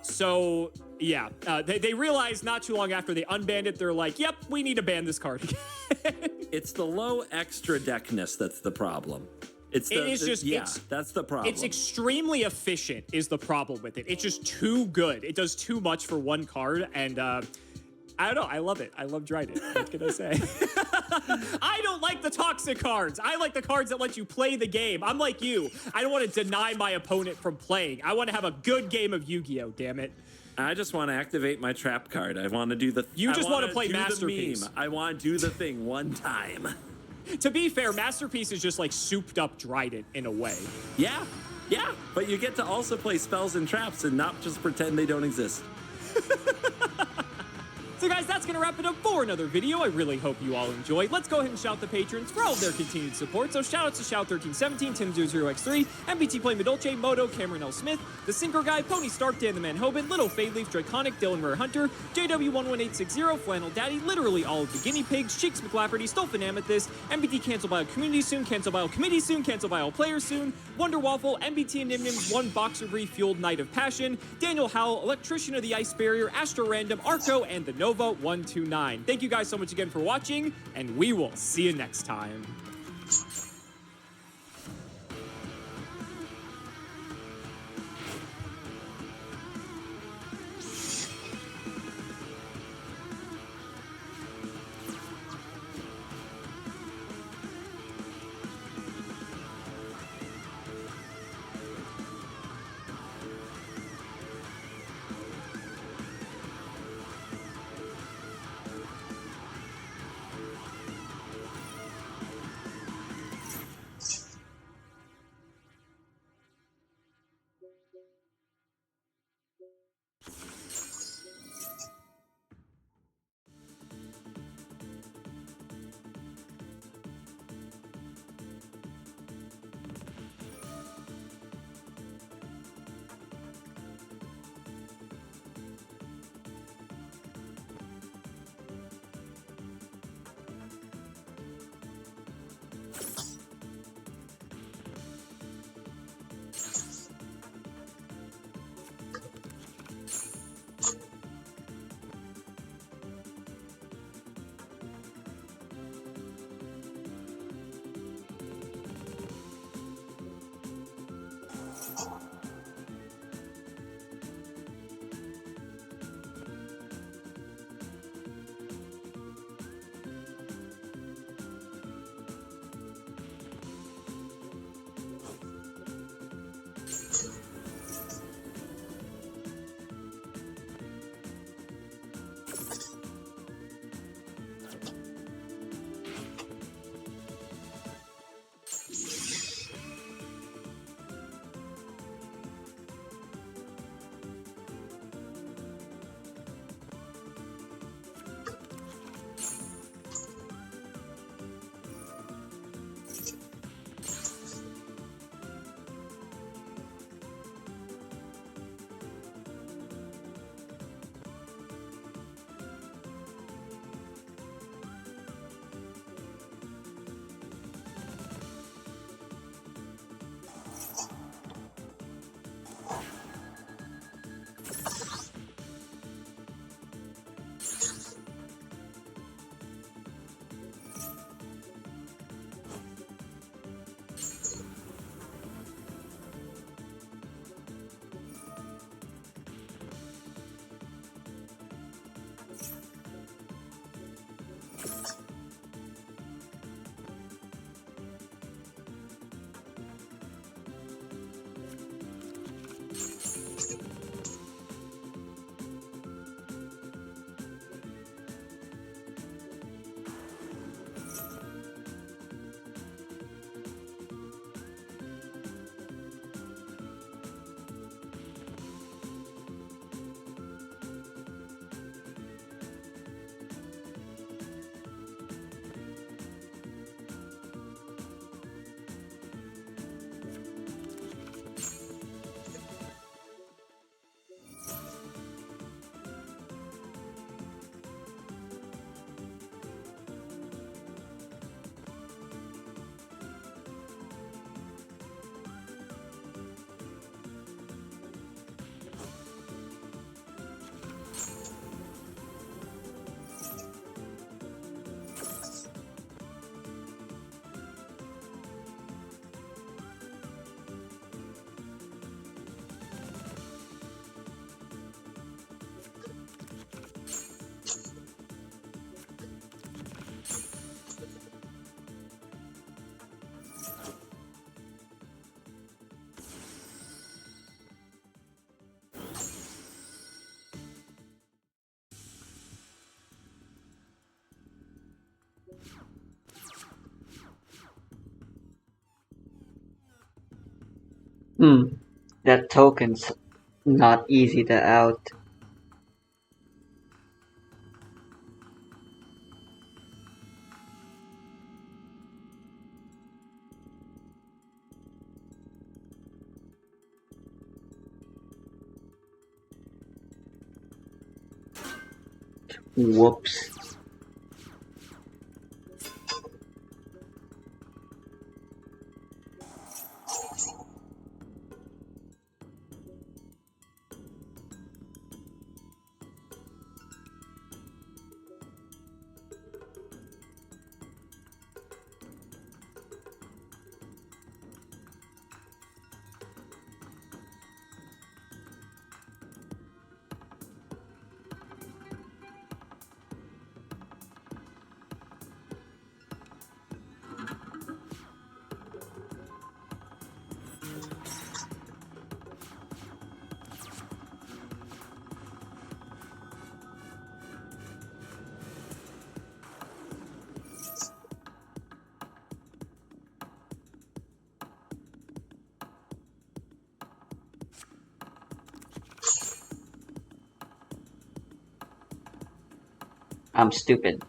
So yeah, they realized not too long after they unbanned it, they're like, yep, we need to ban this card again. It's the low extra deckness that's the problem. That's the problem. It's extremely efficient is the problem with it. It's just too good. It does too much for one card, and I don't know. I love it. I love Trident. What can I say? I don't like the toxic cards. I like the cards that let you play the game. I'm like you. I don't want to deny my opponent from playing. I want to have a good game of Yu-Gi-Oh, damn it. I just want to activate my trap card. I want to do the... You just want to play Masterpiece. I want to do the thing one time. To be fair, Masterpiece is just like souped up Trident in a way. Yeah, but you get to also play spells and traps and not just pretend they don't exist. It's So guys, that's gonna wrap it up for another video. I really hope you all enjoyed. Let's go ahead and shout the patrons for all of their continued support. So shoutouts to Shout1317, Tim00x3, MBT Play Medolce, Moto, Cameron L. Smith, The Synchro Guy, Pony Stark, Dan the Man Hoban, Little Fadeleaf, Draconic, Dylan Rare Hunter, JW11860, Flannel Daddy, literally all of the guinea pigs, Cheeks McLafferty, Stolfin Amethyst, MBT Cancel Bio Community soon, Cancel Bio Committee soon, Cancel Bio Player soon, Wonder Waffle, MBT and Nimnims, One Boxer Brief Fueled Night of Passion, Daniel Howell, Electrician of the Ice Barrier, Astro Random, Arco, and the Nova 129. Thank you guys so much again for watching, and we will see you next time. That token's not easy to out. Whoops. I'm stupid.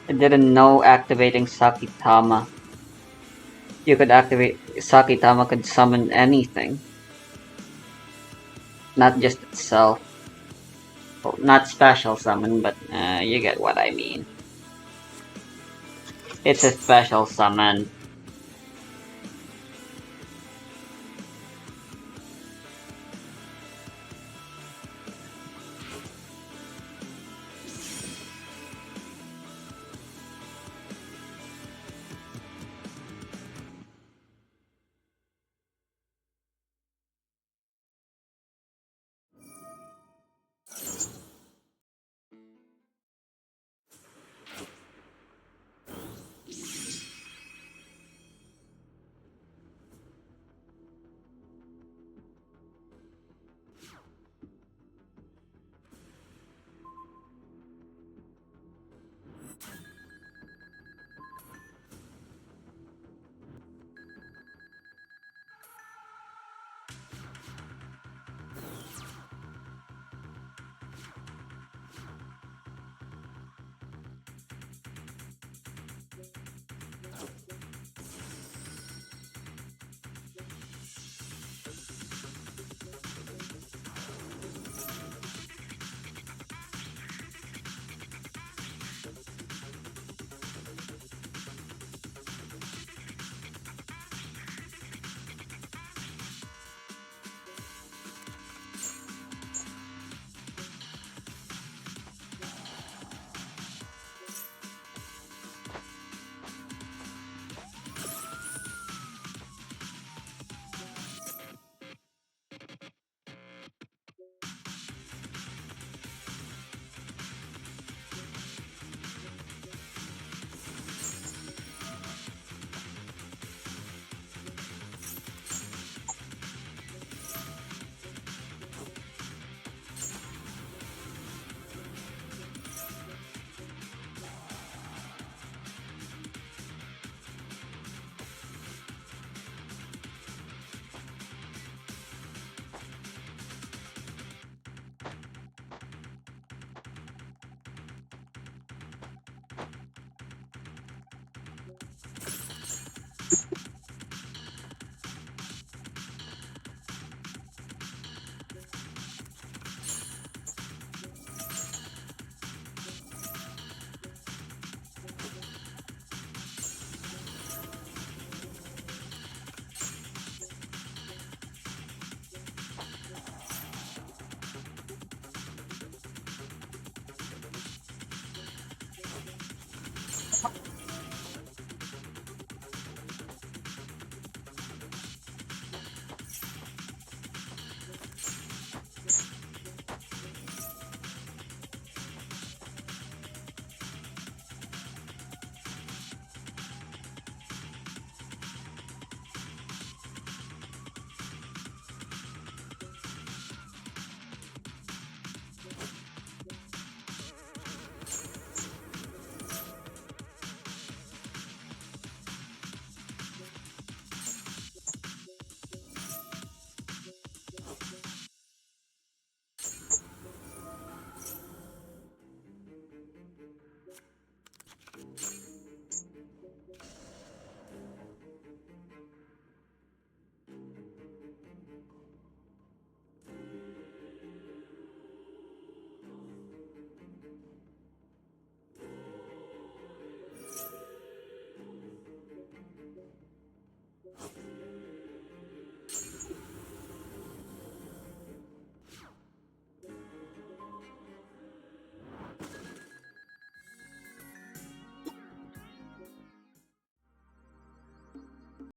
I didn't know activating Sakitama. You could activate Sakitama could summon anything. Not just itself. Well, not special summon, but you get what I mean. It's a special summon.